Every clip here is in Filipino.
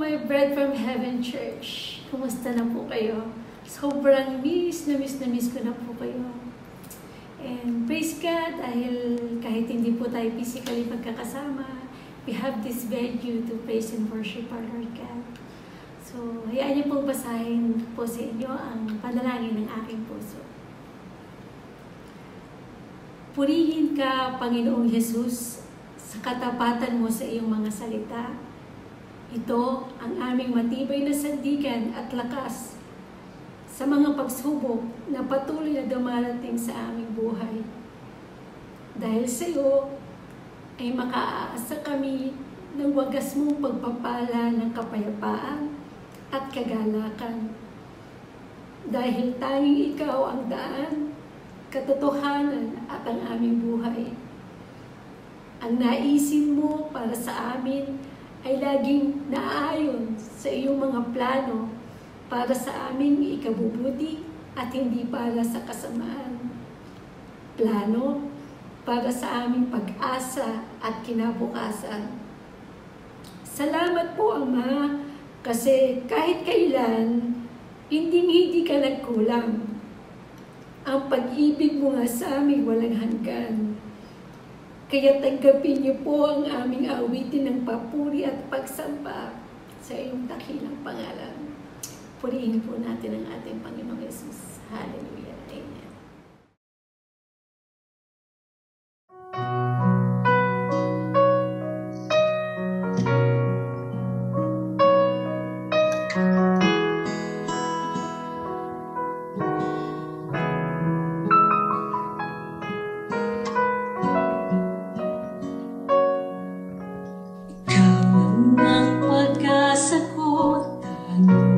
my Bread from Heaven Church. Kumusta na po kayo? Sobrang miss ko na po kayo. And praise God, dahil kahit hindi po tayo physically magkakasama, we have this venue to praise and worship our Lord God. So, hayaan niyo po basahin po sa inyo ang panalangin ng aking puso. Purihin ka, Panginoong Jesus, sa katapatan mo sa iyong mga salita. Ito ang aming matibay na sandigan at lakas sa mga pagsubok na patuloy na dumarating sa aming buhay. Dahil sa iyo ay makaaasa kami ng wagas mong pagpapala ng kapayapaan at kagalakan. Dahil tanging ikaw ang daan, katotohanan at ang aming buhay. Ang naisin mo para sa amin ay laging naaayon sa iyong mga plano para sa aming ikabubuti at hindi para sa kasamaan. Plano para sa aming pag-asa at kinabukasan. Salamat po, Ama, kasi kahit kailan, hindi ka nagkulang. Ang pag-ibig mo nga sa amin walang hanggan. Kaya tanggapin niyo po ang aming awitin ng papuri at pagsamba sa iyong dakilang pangalan. Purihin po natin ang ating Panginoong Jesus. Hallelujah. Amen.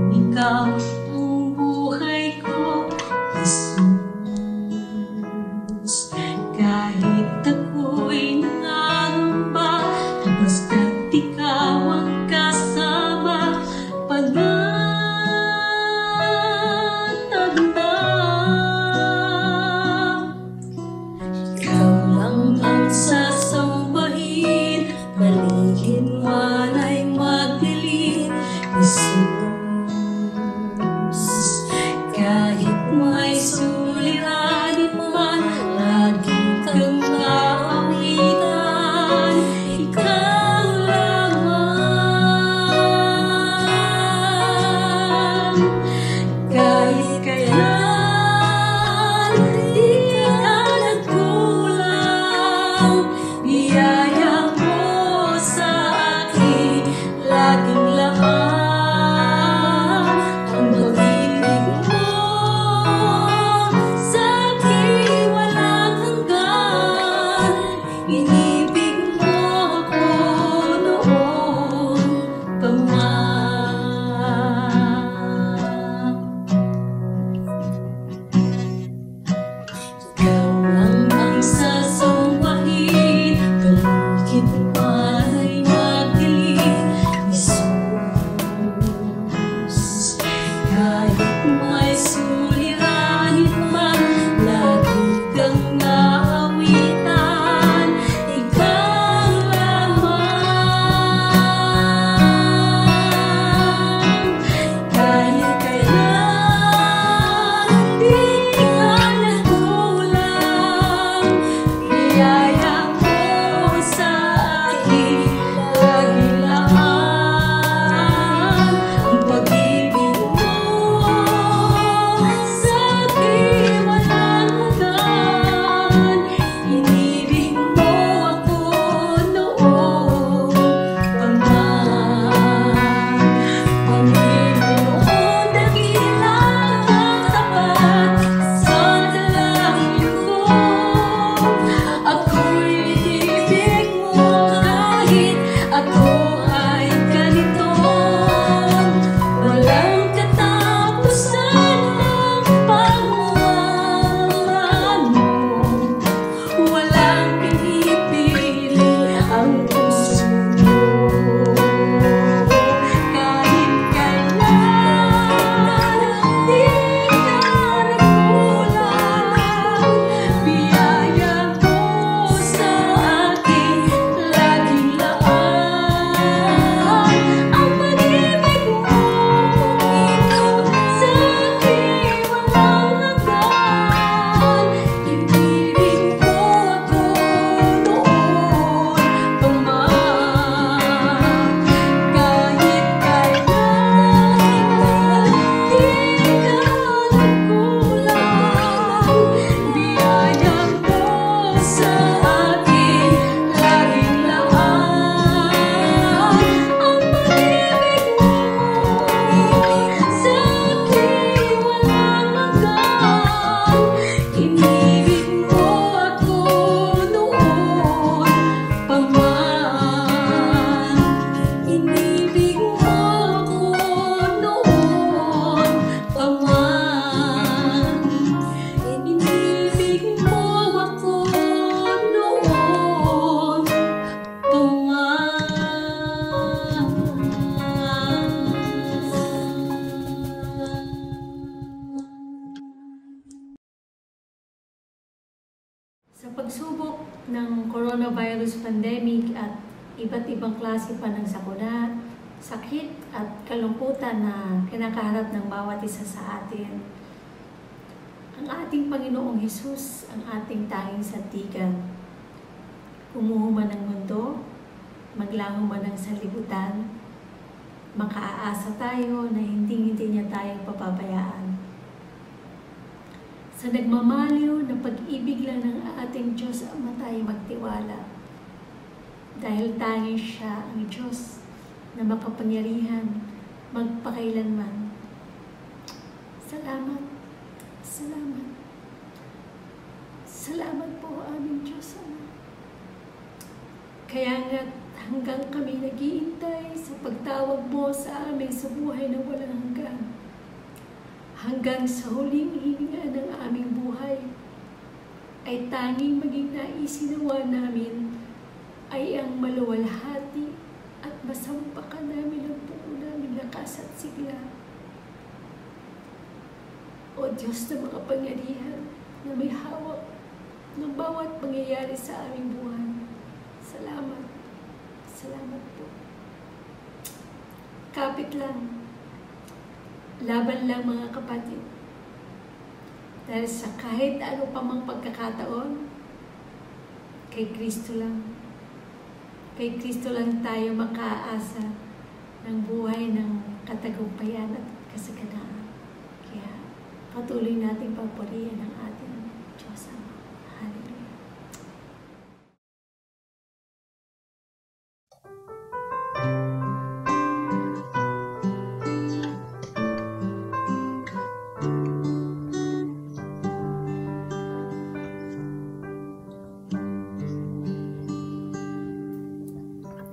Lahat pagsubok ng coronavirus pandemic at iba't ibang klase pa ng sakuna, sakit at kalungkutan na kinakaharap ng bawat isa sa atin, ang ating Panginoong Hesus ang ating tanging sandigan. Umuho man ang mundo, maglaho man ang sanlibutan, makaaasa tayo na hindi niya tayong papabayaan. Sa nagmamaliw na pag-ibig lang ng ating Diyos Ama tayo magtiwala. Dahil tanging siya ang Diyos na makapangyarihan magpakailanman. Salamat, salamat, salamat po aming Diyos Ama. Kaya nga hanggang kami naghihintay sa pagtawag mo sa amin sa buhay na walang hanggan. Hanggang sa huling hininga ng aming buhay, ay tanging maging naisinawa namin ay ang maluwalhati at masampakan namin ang buo namin lakas at sigla. O Diyos na makapangyarihan na may hawak ng bawat pangyayari sa aming buhay. Salamat. Salamat po. Kapit lang. Laban lang mga kapatid. Dahil sa kahit ano pa mang pagkakataon, kay Kristo lang. Kay Kristo lang tayo makaasa ng buhay ng katagumpayan at kasaganaan. Kaya patuloy nating papurihan ang ating Diyos Ama. Hallelujah.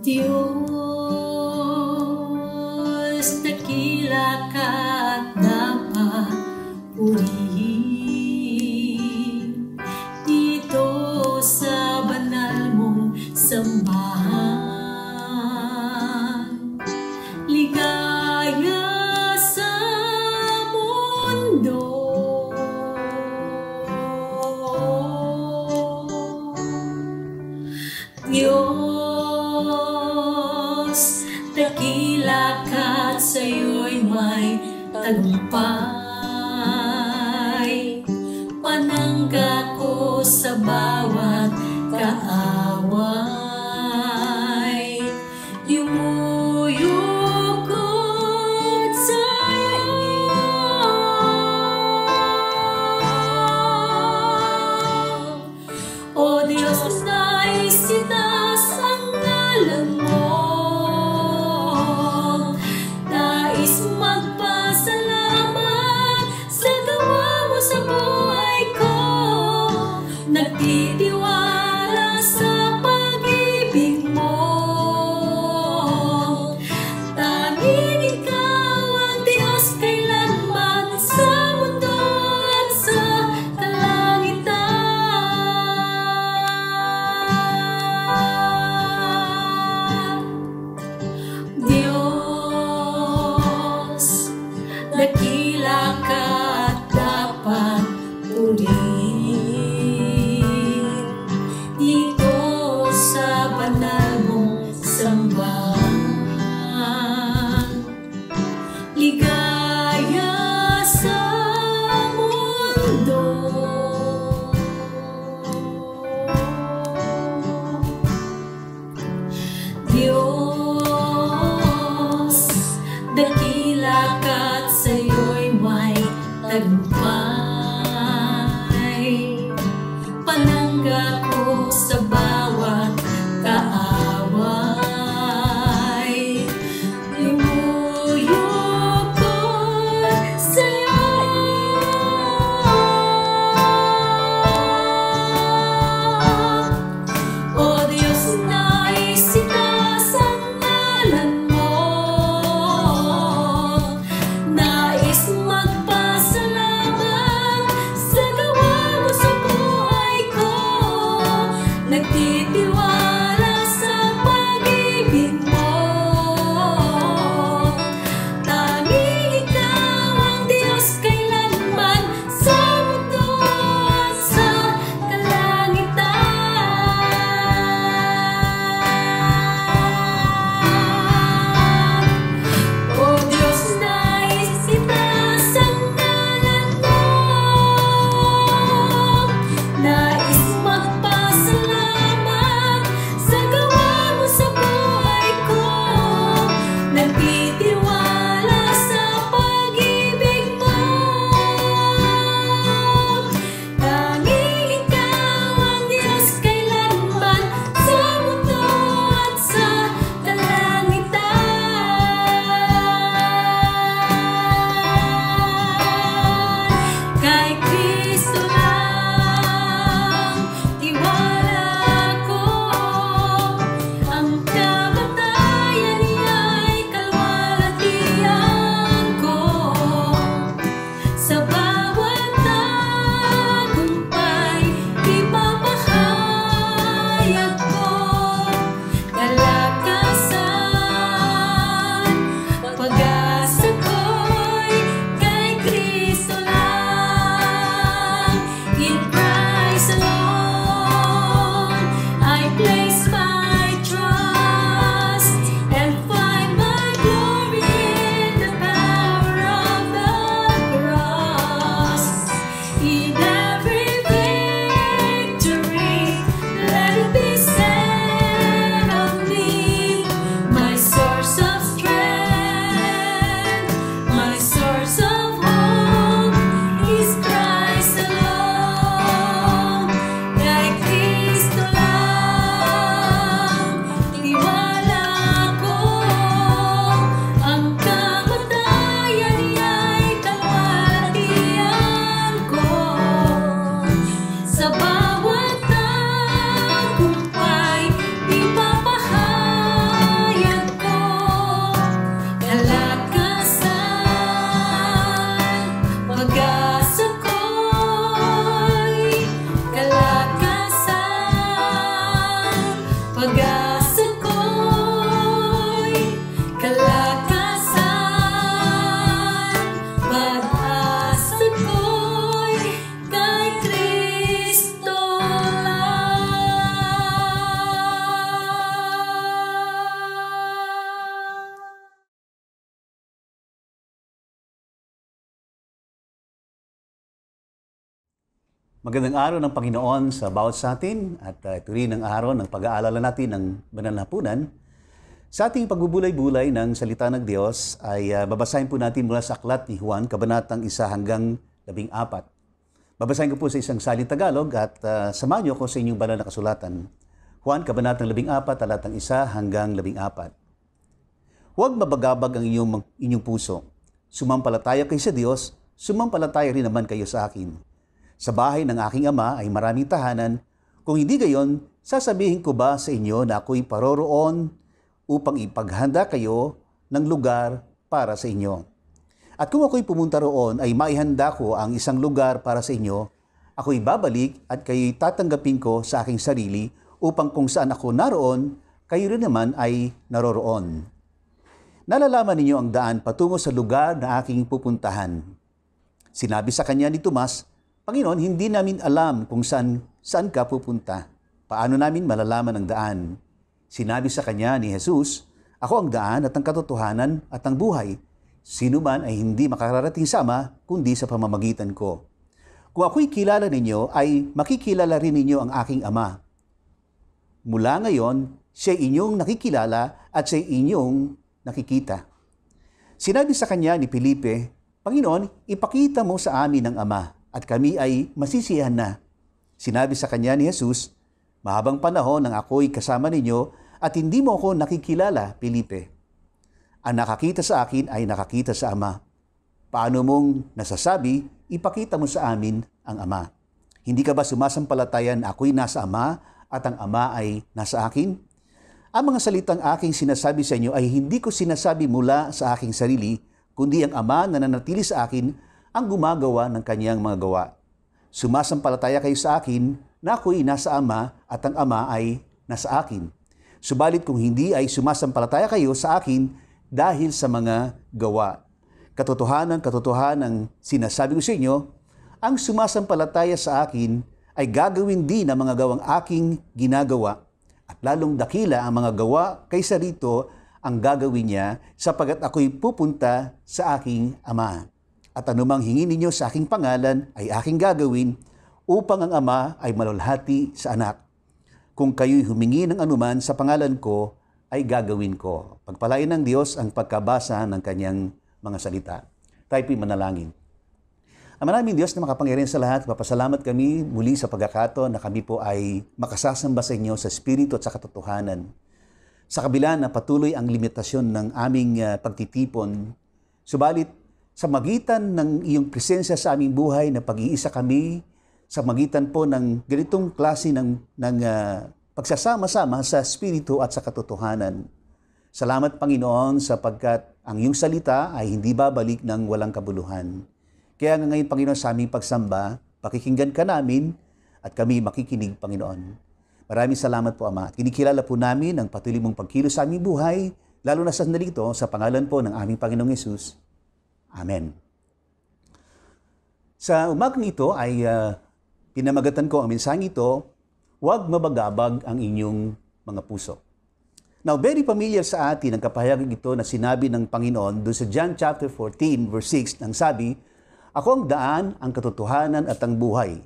Diyos, dakila ka at dapat purihin dito sa banal mong sambahan. Ligaya sa mundo, Diyos, dakila ka at sa'yo'y may tagumpay. Panangga ko sa bawat kaaway, yumuyukod sa'yo. O Diyos, nais itaas ang ngalan mo. Nais magpasalamat sa gawa mo sa buhay ko. Nagtitiwala sa pag-ibig mo. Tanging ikaw ang Diyos kailanman sa mundo at sa kalangitan. Diyos, dakila ka at dapat purihin dito sa banal mong sambahan. Ligaya sa mundo, Diyos, dakila ka at sa'yo'y may tagumpay. Panangga ko sa bawat kaaway, lumuyukod sa'yo. O Diyos, nais itaas ang ngalan mo. Nais magpasalamat Magandang araw ng Panginoon sa bawat sa atin at ito rin ang araw ng pag-aalala natin ng banal na hapunan. Sa ating pagbubulay-bulay ng salita ng Diyos ay babasahin po natin mula sa aklat ni Juan, kabanatang 1 hanggang 14. Babasahin ko po sa isang saling Tagalog at samahan niyo ako sa inyong banal na kasulatan. Juan, kabanatang 14, talatang 1 hanggang 14. Huwag mabagabag ang inyong puso. Sumampalataya kayo sa Diyos, sumampalataya rin naman kayo sa akin. Sa bahay ng aking ama ay maraming tahanan. Kung hindi gayon, sasabihin ko ba sa inyo na ako'y paroroon upang ipaghanda kayo ng lugar para sa inyo? At kung ako'y pumunta roon ay maihanda ko ang isang lugar para sa inyo, ako'y babalik at kayo'y tatanggapin ko sa aking sarili upang kung saan ako naroon, kayo rin naman ay naroroon. Nalalaman ninyo ang daan patungo sa lugar na aking pupuntahan. Sinabi sa kanya ni Tomas, Panginoon, hindi namin alam kung saan ka pupunta. Paano namin malalaman ang daan? Sinabi sa kanya ni Jesus, Ako ang daan at ang katotohanan at ang buhay. Sino man ay hindi makararating sa Ama, kundi sa pamamagitan ko. Kung ako'y kilala ninyo, ay makikilala rin ninyo ang aking Ama. Mula ngayon, siya inyong nakikilala at siya inyong nakikita. Sinabi sa kanya ni Felipe, Panginoon, ipakita mo sa amin ang Ama, at kami ay masisiyahan na. Sinabi sa kanya ni Jesus, Mahabang panahon nang ako'y kasama ninyo at hindi mo ako nakikilala, Felipe. Ang nakakita sa akin ay nakakita sa Ama. Paano mong nasasabi, ipakita mo sa amin ang Ama? Hindi ka ba sumasampalatayan na ako'y nasa Ama at ang Ama ay nasa akin? Ang mga salitang aking sinasabi sa inyo ay hindi ko sinasabi mula sa aking sarili, kundi ang Ama na nanatili sa akin ang gumagawa ng kanyang mga gawa. Sumasampalataya kayo sa akin na ako'y nasa Ama at ang Ama ay nasa akin. Subalit kung hindi ay sumasampalataya kayo sa akin dahil sa mga gawa. Katotohanan sinasabi ko sa inyo, ang sumasampalataya sa akin ay gagawin din ang mga gawang aking ginagawa at lalong dakila ang mga gawa kaysa rito ang gagawin niya sapagat ako'y pupunta sa aking Ama. At anumang hingin ninyo sa aking pangalan ay aking gagawin upang ang Ama ay malulhati sa Anak. Kung kayo'y humingi ng anuman sa pangalan ko, ay gagawin ko. Pagpalain ng Diyos ang pagkabasa ng kanyang mga salita. Tayo po'y manalangin. Ama naming Diyos na makapangyarihan sa lahat, papasalamat kami muli sa pagkakataon na kami po ay makasasamba sa inyo sa Espiritu at sa katotohanan. Sa kabila na patuloy ang limitasyon ng aming pagtitipon, subalit sa magitan ng iyong presensya sa aming buhay na pag-iisa kami, sa magitan po ng ganitong klase ng pagsasama-sama sa Espiritu at sa katotohanan. Salamat Panginoon sapagkat ang iyong salita ay hindi babalik ng walang kabuluhan. Kaya nga ngayon Panginoon sa aming pagsamba, pakikinggan ka namin at kami makikinig Panginoon. Maraming salamat po Ama. Kinikilala po namin ang patuloy mong pagkilos sa aming buhay, lalo na sa sandali ito, sa pangalan po ng aming Panginoong Hesus. Amen. Sa umagang ito ay pinamagatan ko ang mensaheng ito, huwag mabagabag ang inyong mga puso. Now, very familiar sa atin ang kapahayagan ito na sinabi ng Panginoon doon sa John chapter 14 verse 6 nang sabi, Ako ang daan, ang katotohanan at ang buhay.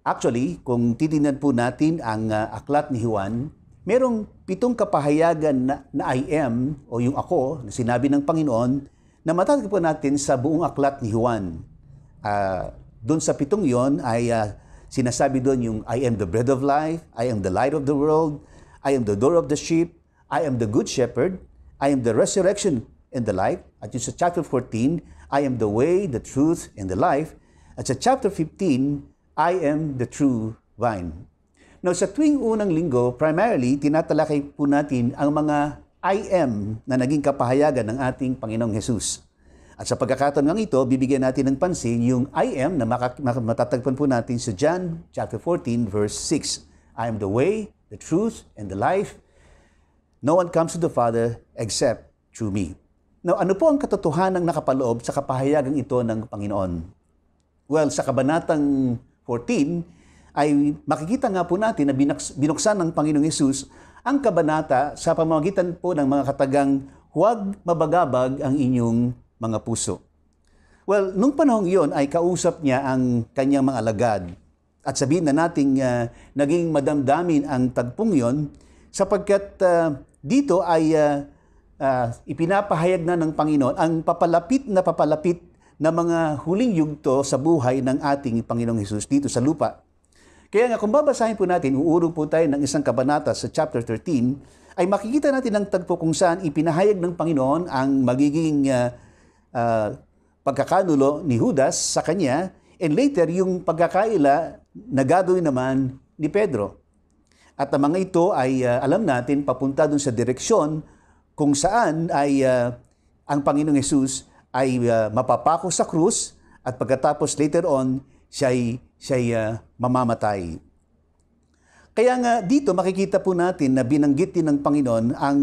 Actually, kung titingnan po natin ang aklat ni Juan, merong 7 kapahayagan na I am o yung ako na sinabi ng Panginoon na matatagpuan natin sa buong aklat ni Juan. Doon sa 7 yon ay sinasabi doon yung I am the bread of life, I am the light of the world, I am the door of the sheep, I am the good shepherd, I am the resurrection and the life. At yung sa chapter 14, I am the way, the truth, and the life. At sa chapter 15, I am the true vine. Now sa tuwing unang linggo, primarily, tinatalakay po natin ang mga I am na naging kapahayagan ng ating Panginoong Hesus. At sa pagkakataon ng ito, bibigyan natin ng pansin yung I am na matatagpuan po natin sa John chapter 14 verse 6. I am the way, the truth, and the life. No one comes to the Father except through me. Now, ano po ang katotohanang nakapaloob sa kapahayagang ito ng Panginoon? Well, sa kabanatang 14 ay makikita nga po natin na binuksan ng Panginoong Hesus ang kabanata sa pamamagitan po ng mga katagang huwag mabagabag ang inyong mga puso. Well, nung panahong iyon ay kausap niya ang kanyang mga alagad. At sabihin na nating naging madamdamin ang tagpong iyon sapagkat dito ay ipinapahayag na ng Panginoon ang papalapit na mga huling yugto sa buhay ng ating Panginoong Hesus dito sa lupa. Kaya nga kung babasahin po natin, uurong po tayo ng isang kabanata sa chapter 13, ay makikita natin ang tagpo kung saan ipinahayag ng Panginoon ang magiging pagkakanulo ni Judas sa kanya, and later yung pagkakaila na gagawin naman ni Pedro. At ang mga ito ay alam natin papunta dun sa direksyon kung saan ay ang Panginoong Hesus ay mapapako sa krus at pagkatapos later on siya'y mamamatay. Kaya nga dito makikita po natin na binanggit din ng Panginoon ang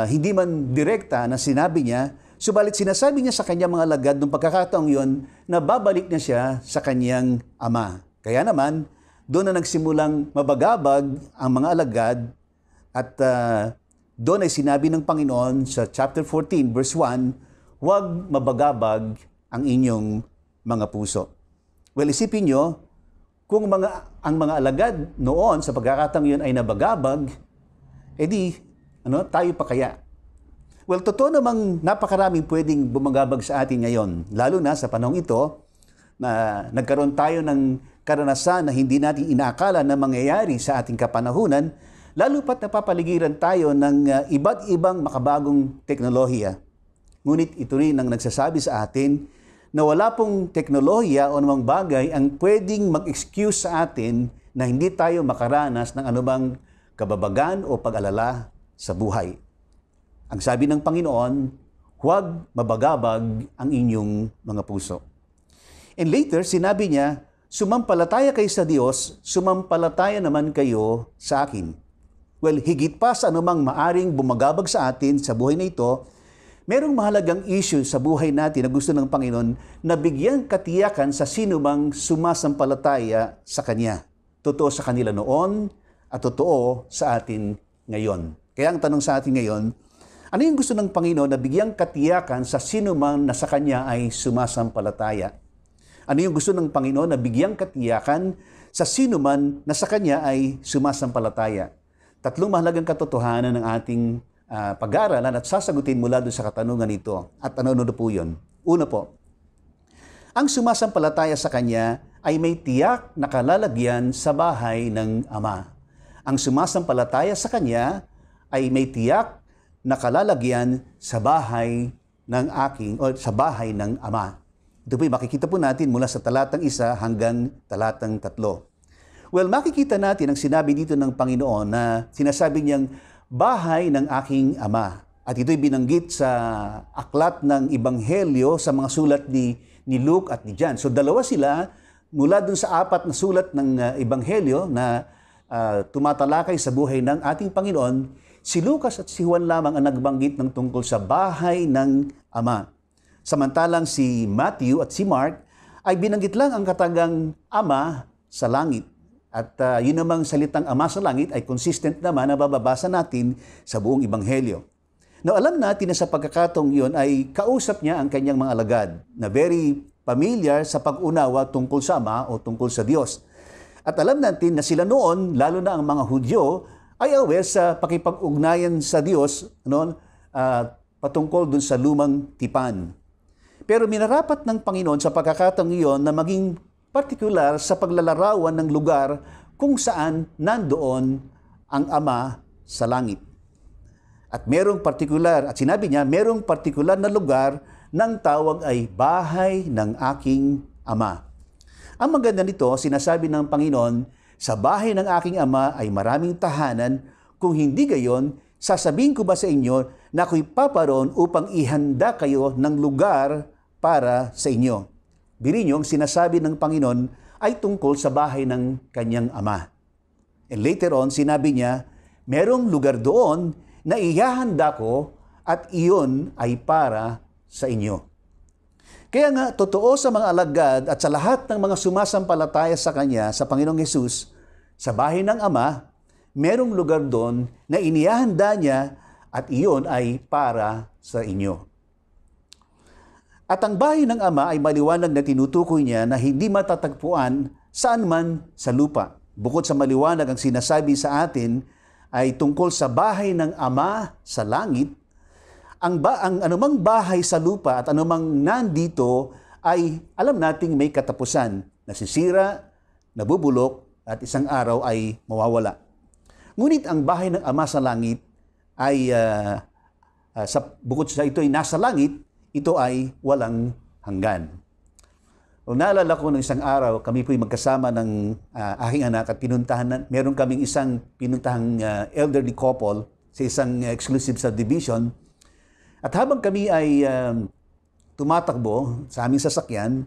hindi man direkta na sinabi niya, subalit sinasabi niya sa kanyang mga alagad nung pagkakataong yon na babalik na siya sa kanyang ama. Kaya naman, doon na nagsimulang mabagabag ang mga alagad at doon ay sinabi ng Panginoon sa chapter 14 verse 1, huwag mabagabag ang inyong mga puso. Well, isipin nyo, kung ang mga alagad noon sa pagkakataong yun ay nabagabag, edi tayo pa kaya? Well, totoo namang napakaraming pwedeng bumagabag sa atin ngayon, lalo na sa panahong ito na nagkaroon tayo ng karanasan na hindi natin inaakala na mangyayari sa ating kapanahunan, lalo pat napapaligiran tayo ng iba't ibang makabagong teknolohiya. Ngunit ito rin ang nagsasabi sa atin na wala pong teknolohiya o namang bagay ang pwedeng mag-excuse sa atin na hindi tayo makaranas ng anumang kababagan o pag-alala sa buhay. Ang sabi ng Panginoon, huwag mabagabag ang inyong mga puso. And later, sinabi niya, sumampalataya kayo sa Diyos, sumampalataya naman kayo sa akin. Well, higit pa sa anumang maaring bumagabag sa atin sa buhay na ito, merong mahalagang issue sa buhay natin na gusto ng Panginoon na bigyan katiyakan sa sino mang sumasampalataya sa Kanya. Totoo sa kanila noon at totoo sa atin ngayon. Kaya ang tanong sa atin ngayon, ano yung gusto ng Panginoon na bigyang katiyakan sa sino man na sa Kanya ay sumasampalataya? Ano yung gusto ng Panginoon na bigyang katiyakan sa sino man na sa Kanya ay sumasampalataya? Tatlong mahalagang katotohanan ng ating pag-aaralan at sasagutin mula doon sa katanungan ito. At ano po yun? Una po, ang sumasampalataya sa Kanya ay may tiyak na kalalagyan sa bahay ng Ama. Ang sumasampalataya sa Kanya ay may tiyak na kalalagyan sa bahay ng sa bahay ng Ama. Ito po makikita po natin mula sa talatang 1 hanggang talatang 3. Well, makikita natin ang sinabi dito ng Panginoon na sinasabi niyang bahay ng aking Ama. At ito'y binanggit sa aklat ng Ebanghelyo sa mga sulat ni Luke at ni John. So dalawa sila mula dun sa 4 na sulat ng Ebanghelyo na tumatalakay sa buhay ng ating Panginoon. Si Lucas at si Juan lamang ang nagbanggit ng tungkol sa bahay ng Ama. Samantalang si Matthew at si Mark ay binanggit lang ang katagang Ama sa langit. At yun namang salitang Ama sa langit ay consistent naman na bababasa natin sa buong Ebanghelyo. Now, alam natin na sa pagkakataong yun ay kausap niya ang kanyang mga alagad na very familiar sa pag-unawa tungkol sa Ama o tungkol sa Diyos. At alam natin na sila noon, lalo na ang mga Hudyo, ay aware sa pakipag-ugnayan sa Diyos patungkol dun sa lumang tipan. Pero minarapat ng Panginoon sa pagkakataong iyon na maging partikular sa paglalarawan ng lugar kung saan nandoon ang Ama sa langit. At merong partikular, at sinabi niya, merong partikular na lugar ng tawag ay bahay ng aking Ama. Ang maganda nito, sinasabi ng Panginoon, sa bahay ng aking Ama ay maraming tahanan, kung hindi gayon, sasabihin ko ba sa inyo na ako'y paparoon upang ihanda kayo ng lugar para sa inyo. Birinyong sinasabi ng Panginoon ay tungkol sa bahay ng kanyang Ama. And later on, sinabi niya, merong lugar doon na ihahanda ko at iyon ay para sa inyo. Kaya nga, totoo sa mga alagad at sa lahat ng mga sumasampalataya sa Kanya, sa Panginoong Hesus, sa bahay ng Ama, merong lugar doon na inihahanda niya at iyon ay para sa inyo. At ang bahay ng Ama ay maliwanag na tinutukoy niya na hindi matatagpuan saan man sa lupa. Bukod sa maliwanag ang sinasabi sa atin ay tungkol sa bahay ng Ama sa langit, ang anumang bahay sa lupa at anumang nandito ay alam nating may katapusan, nasisira, nabubulok at isang araw ay mawawala. Ngunit ang bahay ng Ama sa langit ay bukod sa ito ay nasa langit, ito ay walang hanggan. O naalala ko ng isang araw, kami po'y magkasama ng aking anak at meron kaming isang pinuntahang elderly couple sa isang exclusive subdivision. At habang kami ay tumatakbo sa aming sasakyan,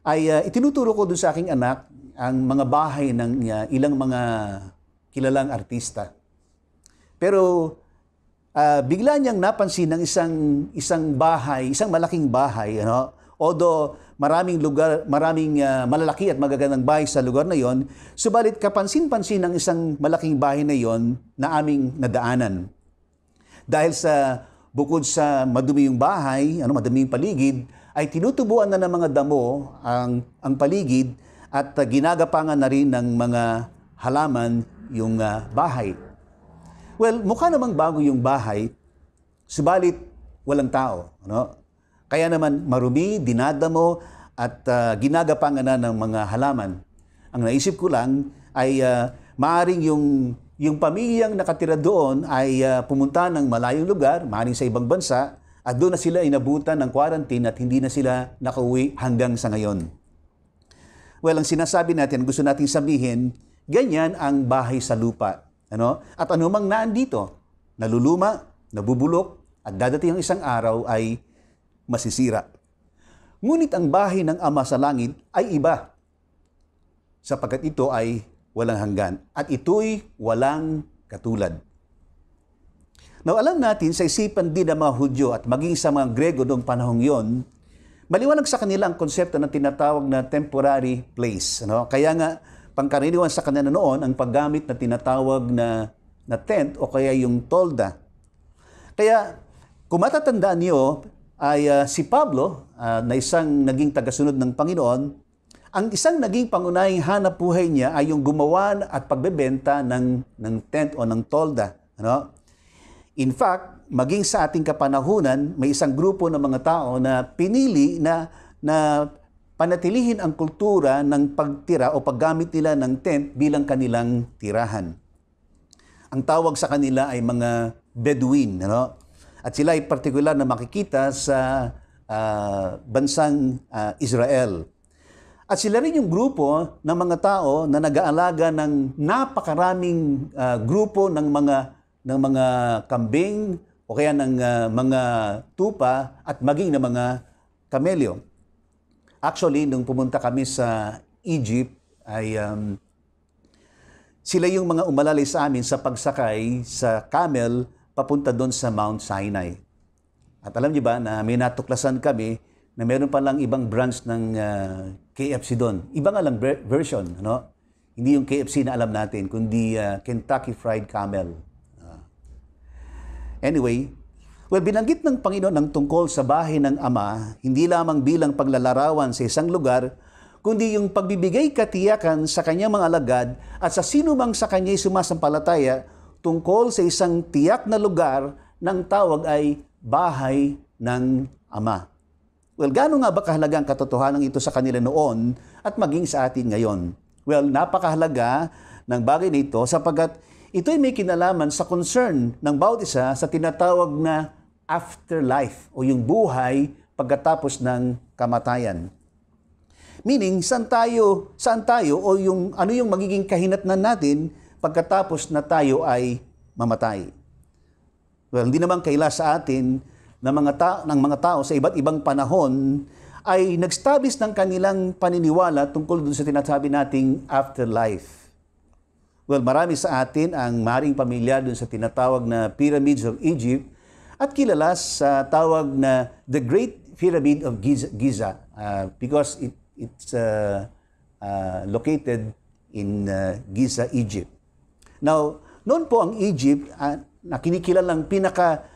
ay itinuturo ko doon sa aking anak ang mga bahay ng ilang mga kilalang artista. Pero bigla niyang napansin ng isang bahay, isang malaking bahay, although maraming malalaki at magagandang bahay sa lugar na yon, subalit kapansin-pansin ng isang malaking bahay na yon na aming nadaanan. Dahil bukod sa madumi yung bahay, madumi yung paligid, ay tinutubuan na ng mga damo ang paligid at ginagapangan na rin ng mga halaman yung bahay. Well, mukha namang bago yung bahay, subalit walang tao. Kaya naman marumi, dinadamo, at ginagapangan na ng mga halaman. Ang naisip ko lang ay maaring yung pamilyang nakatira doon ay pumunta ng malayong lugar, maaring sa ibang bansa, at doon na sila inabutan ng quarantine at hindi na sila nakauwi hanggang sa ngayon. Well, ang sinasabi natin, gusto nating sabihin, ganyan ang bahay sa lupa. At anumang naandito, naluluma, nabubulok, at dadating ang isang araw ay masisira. Ngunit ang bahay ng Ama sa langit ay iba, sapagkat ito ay walang hanggan, at ito'y walang katulad. Now, alam natin sa isipan din ng mga Hudyo at maging sa mga Grego noong panahong yon, maliwanag sa kanila ang konsepto ng tinatawag na temporary place. Kaya nga, pangkaraniwan sa kanila noon ang paggamit na tinatawag na tent o kaya yung tolda. Kaya kung matatandaan niyo ay si Pablo na isang naging tagasunod ng Panginoon, ang isang naging pangunahing hanap buhay niya ay yung gumawa at pagbebenta ng tent o ng tolda. In fact, maging sa ating kapanahunan, may isang grupo ng mga tao na pinili na panatilihin ang kultura ng pagtira o paggamit nila ng tent bilang kanilang tirahan. Ang tawag sa kanila ay mga Bedouin. At sila ay partikular na makikita sa bansang Israel. At sila rin yung grupo ng mga tao na nag-aalaga ng napakaraming grupo ng mga kambing o kaya ng mga tupa at maging ng mga kamelyo. Actually, nung pumunta kami sa Egypt, ay sila yung mga umalalay sa amin sa pagsakay sa camel papunta doon sa Mount Sinai. At alam niyo ba na may natuklasan kami na meron pa lang ibang branch ng KFC doon. Iba nga lang version. Hindi yung KFC na alam natin, kundi Kentucky Fried Camel. Anyway, binanggit ng Panginoon ang tungkol sa bahay ng Ama, hindi lamang bilang paglalarawan sa isang lugar, kundi yung pagbibigay katiyakan sa kanyang mga alagad at sa sino mang sa kanya'y sumasampalataya tungkol sa isang tiyak na lugar ng tawag ay bahay ng Ama. Well, gaano nga ba kahalaga ang katotohanan ito sa kanila noon at maging sa atin ngayon? Well, napakahalaga ng bagay na ito sapagkat ito'y may kinalaman sa concern ng bawat isa sa tinatawag na afterlife o yung buhay pagkatapos ng kamatayan. Meaning, saan tayo o ano yung magiging kahinatnan natin pagkatapos na tayo ay mamatay. Well, hindi naman kaila sa atin ng mga tao sa iba't ibang panahon ay nag-establish ng kanilang paniniwala tungkol dun sa tinasabi nating afterlife. Well, marami sa atin ang maring pamilyar dun sa tinatawag na Pyramids of Egypt at kilala sa tawag na The Great Pyramid of Giza because it's located in Giza, Egypt. Now, noon po ang Egypt na kinikilalang pinaka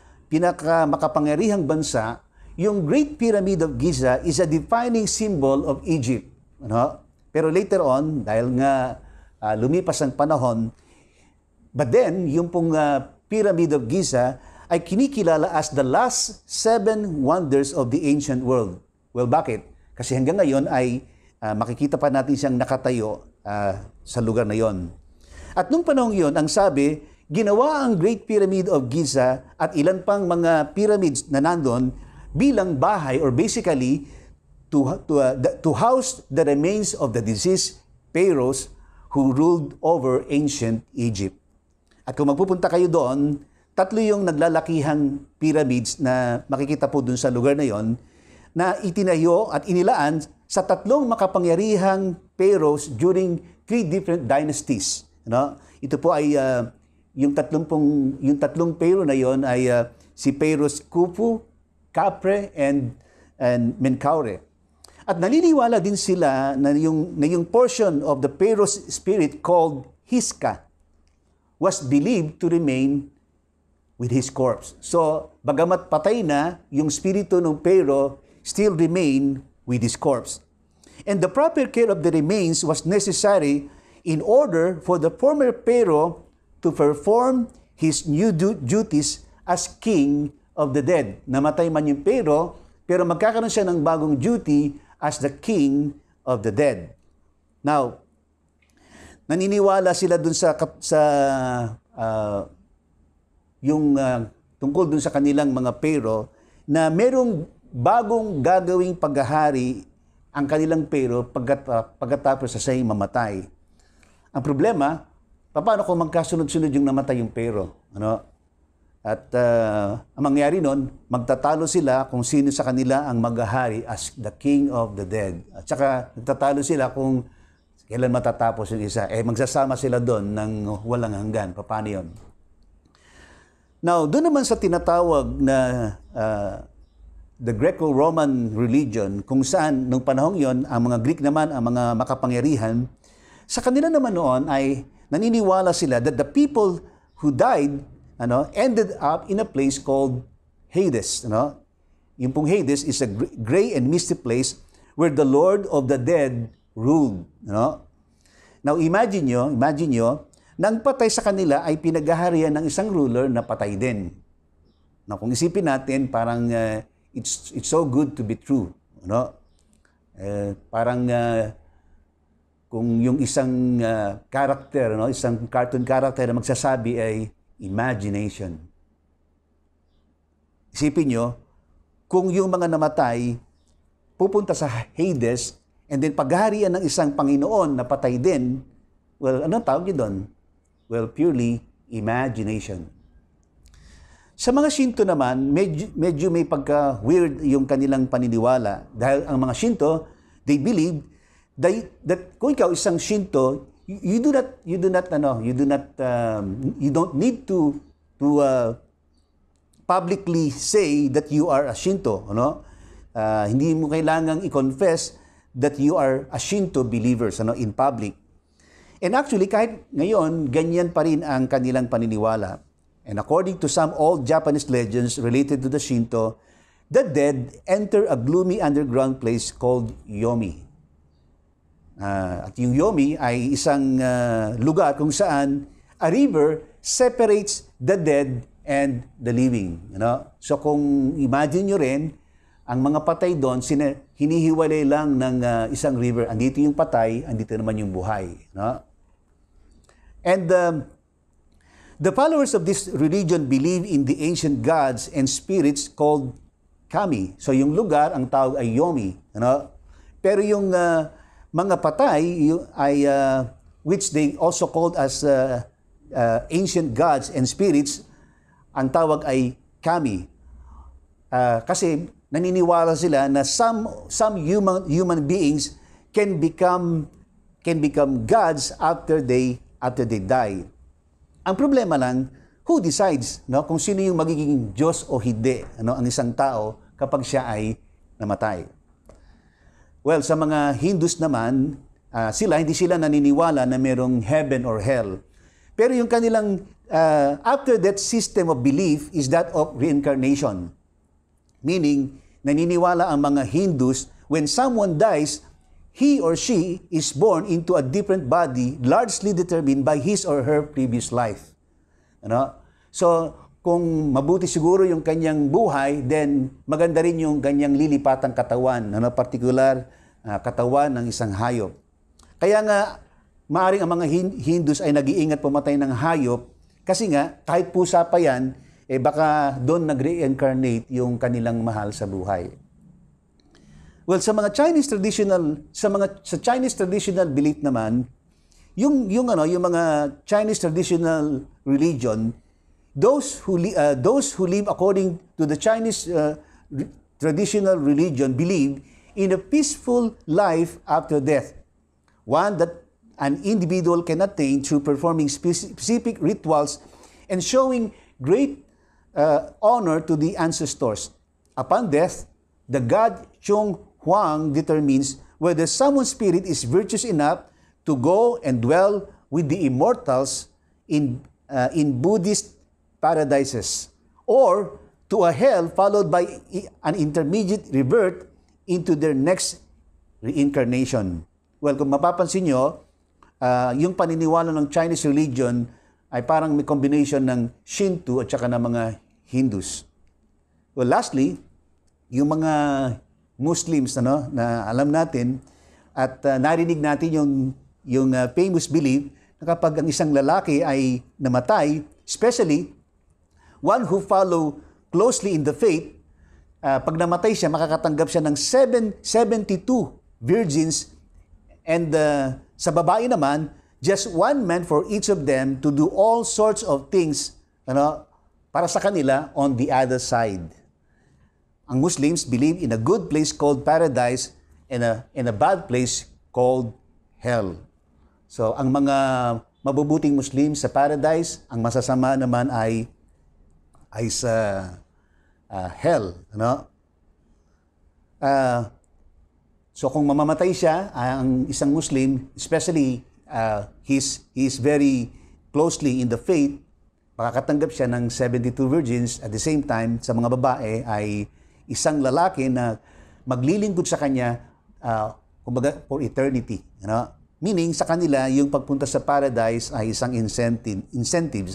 makapangyarihang bansa, yung Great Pyramid of Giza is a defining symbol of Egypt. Ano? Pero later on, dahil nga lumipas ang panahon, but then, yung pong Pyramid of Giza ay kinikilala as the last 7 wonders of the ancient world. Well, bakit? Kasi hanggang ngayon ay makikita pa natin siyang nakatayo sa lugar na yon. At nung panahon yon, ang sabi, ginawa ang Great Pyramid of Giza at ilan pang mga pyramids na nandun bilang bahay or basically to house the remains of the deceased pharaohs who ruled over ancient Egypt. At kung magpupunta kayo doon, 3 yung naglalakihang pyramids na makikita po doon sa lugar na yon na itinayo at inilaan sa 3 makapangyarihang pharaohs during 3 different dynasties. No? Ito po ay yung tatlong pharaoh na yon ay si Pharaohs Khufu, Khafre, and Menkaure. At naniniwala din sila na yung portion of the Pharaoh's spirit called Hiska was believed to remain with his corpse. So, bagamat patay na, yung spirito ng Pharaoh still remain with his corpse. And the proper care of the remains was necessary in order for the former Pharaoh to perform his new duties as king of the dead. Namatay man yung Pharaoh, pero magkakaroon siya ng bagong duty as the king of the dead. Now, naniniwala sila dun tungkol dun sa kanilang mga Pharaoh na merong bagong gagawing paghahari ang kanilang Pharaoh pagkatapos sa siya'y mamatay. Ang problema, paano kung magkasunod-sunod yung namatay yung Pharaoh? Ano? At ang mangyari nun, magtatalo sila kung sino sa kanila ang maghahari as the king of the dead. At saka magtatalo sila kung kailan matatapos yung isa. Magsasama sila doon ng walang hanggan. Paano yun? Now, doon naman sa tinatawag na the Greco-Roman religion, kung saan nung panahong yon ang mga Greek naman, ang mga makapangyarihan, sa kanila naman noon ay naniniwala sila that the people who died ended up in a place called Hades. Yung pong Hades is a gray and misty place where the Lord of the dead ruled. Now imagine nyo, nang patay sa kanila ay pinaghaharian ng isang ruler na patay din. Now kung isipin natin, parang it's so good to be true. Parang kung yung isang character, isang cartoon character na magsasabi ay imagination. Isipin nyo, kung yung mga namatay pupunta sa Hades and then paghaharian ng isang Panginoon na patay din, well, anong tawag yun doon? Well, purely imagination. Sa mga Shinto naman, medyo may pagka-weird yung kanilang paniniwala. Dahil ang mga Shinto, they believe that kung ikaw isang Shinto, you don't need to publicly say that you are a Shinto. Hindi mo kailangang i-confess that you are a Shinto believers in public. And actually, kahit ngayon, ganyan pa rin ang kanilang paniniwala. And according to some old Japanese legends related to the Shinto, the dead enter a gloomy underground place called Yomi. At yung Yomi ay isang lugar kung saan a river separates the dead and the living. So kung imagine nyo rin, ang mga patay doon, hinihiwalay lang ng isang river. Andito yung patay, andito naman yung buhay. And the followers of this religion believe in the ancient gods and spirits called Kami. So yung lugar, ang tawag ay Yomi. Pero yung mga patay ay which they also called as ancient gods and spirits, ang tawag ay Kami. Kasi naniniwala sila na some human beings can become gods after they die. Ang problema lang, who decides kung sino yung magiging Diyos o hindi ang isang tao kapag siya ay namatay? Well, sa mga Hindus naman, hindi sila naniniwala na merong heaven or hell. Pero yung kanilang after that system of belief is that of reincarnation. Meaning, naniniwala ang mga Hindus, when someone dies, he or she is born into a different body largely determined by his or her previous life. Ano? So, kung mabuti siguro yung kanyang buhay, then maganda rin yung kanyang lilipatang katawan, particular katawan ng isang hayop. Kaya nga, maaring ang mga Hindus ay nag-iingat pumatay ng hayop kasi nga, kahit pusa pa yan, baka doon nag-reincarnate yung kanilang mahal sa buhay. Well, sa Chinese traditional belief naman, yung mga Chinese traditional religion, those who live according to the Chinese traditional religion believe in a peaceful life after death, one that an individual can attain through performing specific rituals and showing great honor to the ancestors. Upon death, the god Chung Huang determines whether someone's spirit is virtuous enough to go and dwell with the immortals in Buddhist paradises, or to a hell followed by an intermediate rebirth into their next reincarnation. Well, kung mapapansin nyo, yung paniniwala ng Chinese religion ay parang may combination ng Shinto at saka ng mga Hindus. Well, lastly, yung mga Muslims na alam natin at narinig natin yung famous belief na kapag ang isang lalaki ay namatay, especially one who follow closely in the faith, pag namatay siya, makakatanggap siya ng 72 virgins, and sa babae naman, just one man for each of them to do all sorts of things para sa kanila on the other side. Ang Muslims believe in a good place called paradise and a bad place called hell. So, ang mga mabubuting Muslims sa paradise, ang masasama naman ay sa hell. So, kung mamamatay siya, ang isang Muslim, especially he's very closely in the faith, makakatanggap siya ng 72 virgins. At the same time, sa mga babae ay isang lalaki na maglilingkod sa kanya kumbaga for eternity. Meaning sa kanila, yung pagpunta sa paradise ay isang incentives.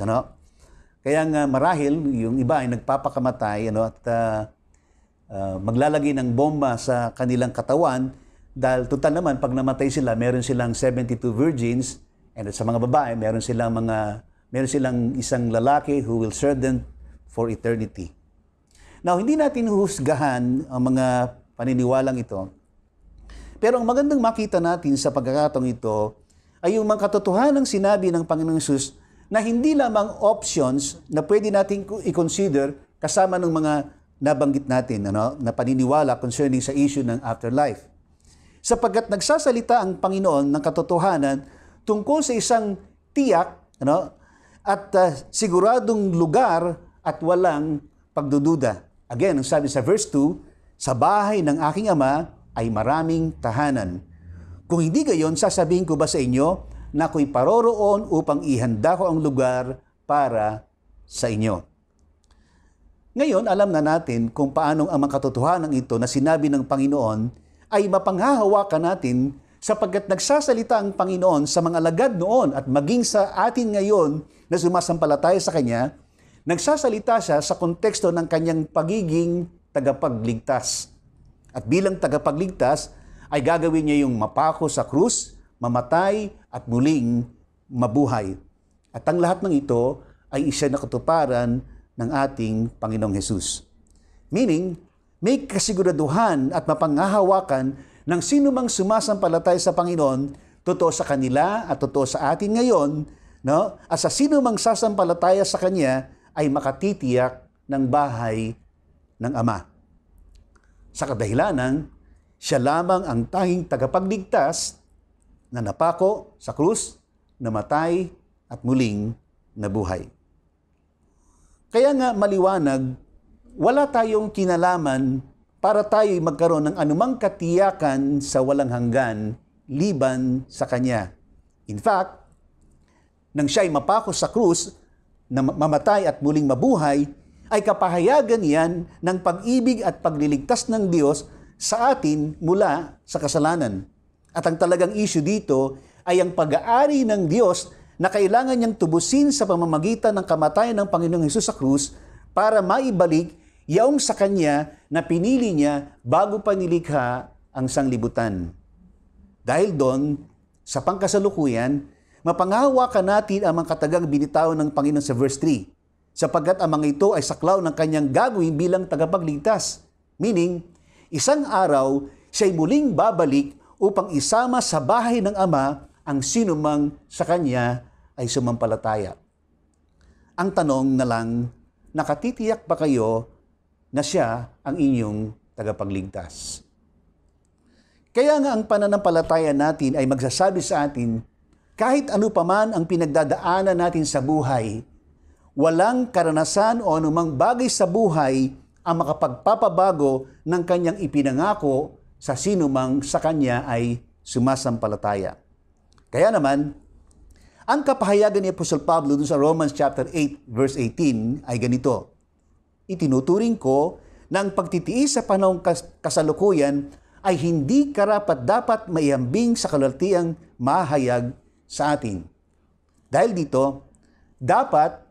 Kaya nga marahil, yung iba ay nagpapakamatay at maglalagay ng bomba sa kanilang katawan dahil total naman, pag namatay sila, meron silang 72 virgins, and sa mga babae, meron silang isang lalaki who will serve them for eternity. Now, hindi natin huhusgahan ang mga paniniwalang ito. Pero ang magandang makita natin sa pagkakataong ito ay yung mga katotohanang sinabi ng Panginoong Hesus na hindi lamang options na pwede natin i-consider kasama ng mga nabanggit natin na paniniwala concerning sa issue ng afterlife. Sapagkat nagsasalita ang Panginoon ng katotohanan tungkol sa isang tiyak at siguradong lugar at walang pagdududa. Again, ang sabi sa verse 2, sa bahay ng aking ama ay maraming tahanan. Kung hindi gayon, sasabihin ko ba sa inyo na ako'y paroroon upang ihanda ko ang lugar para sa inyo. Ngayon, alam na natin kung paanong ang mga katotohanan ito na sinabi ng Panginoon ay mapanghahawakan natin sapagkat nagsasalita ang Panginoon sa mga alagad noon at maging sa atin ngayon na sumasampalataya sa Kanya, nagsasalita siya sa konteksto ng kanyang pagiging tagapagligtas. At bilang tagapagligtas, ay gagawin niya yung mapako sa krus, mamatay, at muling mabuhay. At ang lahat ng ito ay isa na katuparan ng ating Panginoong Hesus. Meaning, may kasiguraduhan at mapanghahawakan ng sino mang sumasampalataya sa Panginoon, totoo sa kanila at totoo sa atin ngayon, at sa sino mang sasampalataya sa Kanya, ay makatitiyak ng bahay ng Ama. Sa kadahilanan, siya lamang ang tanging tagapagligtas na napako sa krus, namatay at muling nabuhay. Kaya nga maliwanag, wala tayong kinalaman para tayo'y magkaroon ng anumang katiyakan sa walang hanggan liban sa Kanya. In fact, nang siya'y mapako sa krus, na mamatay at muling mabuhay, ay kapahayagan yan ng pag-ibig at pagliligtas ng Diyos sa atin mula sa kasalanan. At ang talagang issue dito ay ang pag-aari ng Diyos na kailangan niyang tubusin sa pamamagitan ng kamatayan ng Panginoong Hesus sa krus para maibalik yaong sa Kanya na pinili niya bago pa nilikha ang sanglibutan. Dahil doon, sa pangkasalukuyan, mapangahawakan natin ang mga katagang binitawan ng Panginoon sa verse 3, sapagkat ang mga ito ay saklaw ng Kanyang gagawin bilang tagapagligtas. Meaning, isang araw, siya'y muling babalik upang isama sa bahay ng Ama ang sinumang sa Kanya ay sumampalataya. Ang tanong na lang, nakatitiyak ba kayo na siya ang inyong tagapagligtas? Kaya nga ang pananampalataya natin ay magsasabi sa atin, kahit ano paman ang pinagdadaanan natin sa buhay, walang karanasan o anumang bagay sa buhay ang makapagpapabago ng Kanyang ipinangako sa sinumang sa Kanya ay sumasampalataya. Kaya naman, ang kapahayagan ni Apostol Pablo dun sa Romans chapter 8 verse 18 ay ganito, itinuturing ko na ang pagtitiis sa panahong kasalukuyan ay hindi karapat-dapat maiambing sa kaluwalhatiang mahayag sa atin. Dahil dito, dapat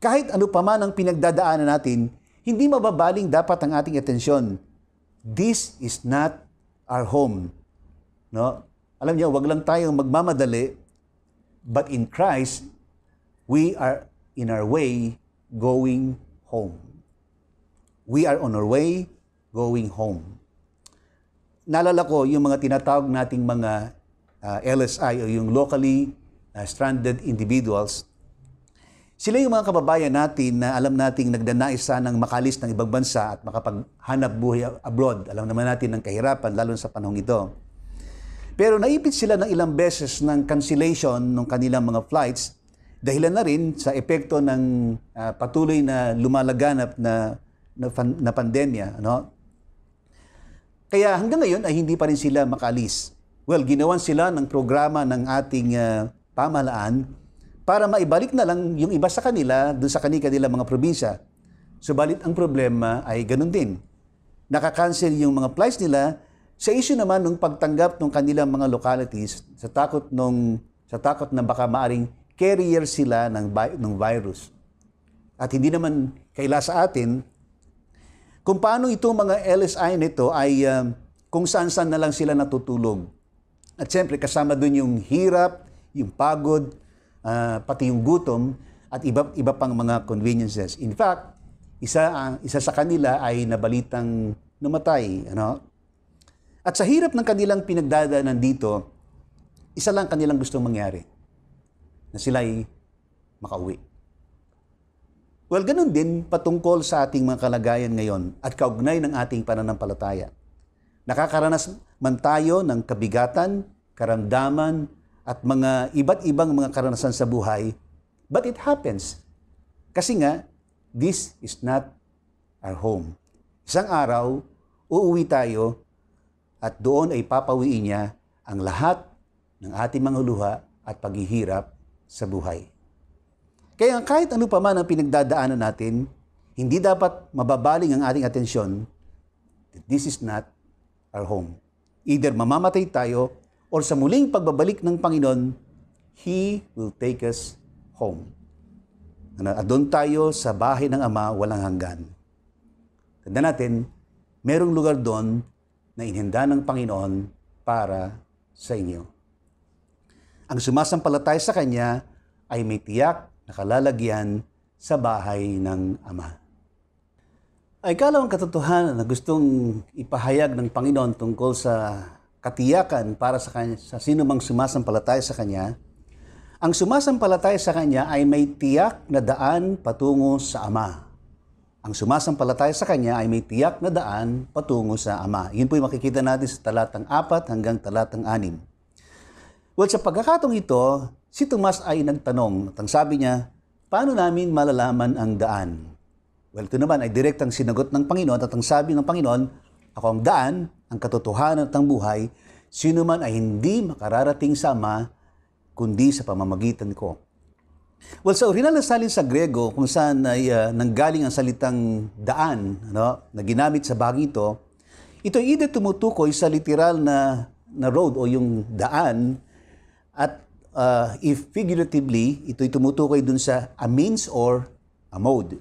kahit ano pa man ang pinagdadaanan natin, hindi mababaling dapat ang ating atensyon. This is not our home. No? Alam niyo, wag lang tayong magmamadali, but in Christ, we are in our way going home. We are on our way going home. Naalala ko yung mga tinatawag nating mga LSI o yung locally stranded individuals. Sila yung mga kababayan natin na alam nating nagdanais sanang makalis ng ibang bansa at makapaghanap buhay abroad. Alam naman natin ng kahirapan lalo sa panahong ito. Pero naipit sila ng ilang beses ng cancellation ng kanilang mga flights dahilan na rin sa epekto ng patuloy na lumalaganap na pandemya. Ano? Kaya hanggang ngayon ay hindi pa rin sila makalis. Well, ginawan sila ng programa ng ating pamahalaan para maibalik na lang yung iba sa kanila doon sa kanila mga probinsya. Subalit ang problema ay ganun din. Nakakancel yung mga flights nila sa issue naman ng pagtanggap ng kanilang mga localities sa takot na baka maaring carrier sila ng virus. At hindi naman kaila sa atin kung paano itong mga LSI nito ay kung saan-saan na lang sila natutulog. At siyempre kasama doon yung hirap, yung pagod, pati yung gutom at iba pang mga conveniences. In fact, isa sa kanila ay nabalitang namatay. Ano? At sa hirap ng kanilang pinagdadaanan dito, isa lang kanilang gustong mangyari, na sila ay makauwi. Well, ganun din patungkol sa ating mga kalagayan ngayon at kaugnay ng ating pananampalataya. Nakakaranas man tayo ng kabigatan, karamdaman, at mga iba't ibang mga karanasan sa buhay, but it happens. Kasi nga, this is not our home. Isang araw, uuwi tayo at doon ay papawiin niya ang lahat ng ating mga luha at paghihirap sa buhay. Kaya kahit ano pa man ang pinagdadaanan natin, hindi dapat mababaling ang ating atensyon that this is not our home. Either mamamatay tayo or sa muling pagbabalik ng Panginoon, He will take us home. At doon tayo sa bahay ng Ama walang hanggan. Tandaan natin, merong lugar doon na inihanda ng Panginoon para sa inyo. Ang sumasampalataya sa Kanya ay may tiyak na kalalagyan sa bahay ng Ama. Ay kalawang katotohanan na gustong ipahayag ng Panginoon tungkol sa katiyakan para sa sino mang sumasampalataya sa Kanya. Ang sumasampalataya sa Kanya ay may tiyak na daan patungo sa Ama. Ang sumasampalataya sa Kanya ay may tiyak na daan patungo sa Ama. Yun po yung makikita natin sa talatang 4 hanggang talatang 6. Well, sa pagkakataong ito, si Tomas ay nagtanong at ang sabi niya, paano namin malalaman ang daan? Well, ito naman ay direktang sinagot ng Panginoon at ang sabi ng Panginoon, ako ang daan, ang katotohanan at ang buhay, sino man ay hindi makararating sa Ama, kundi sa pamamagitan ko. Well, sa orihinal na salin sa Grego, kung saan ay nanggaling ang salitang daan, na ginamit sa bagay ito ay either tumutukoy sa literal na road o yung daan, at if figuratively, ito ay tumutukoy dun sa a means or a mode.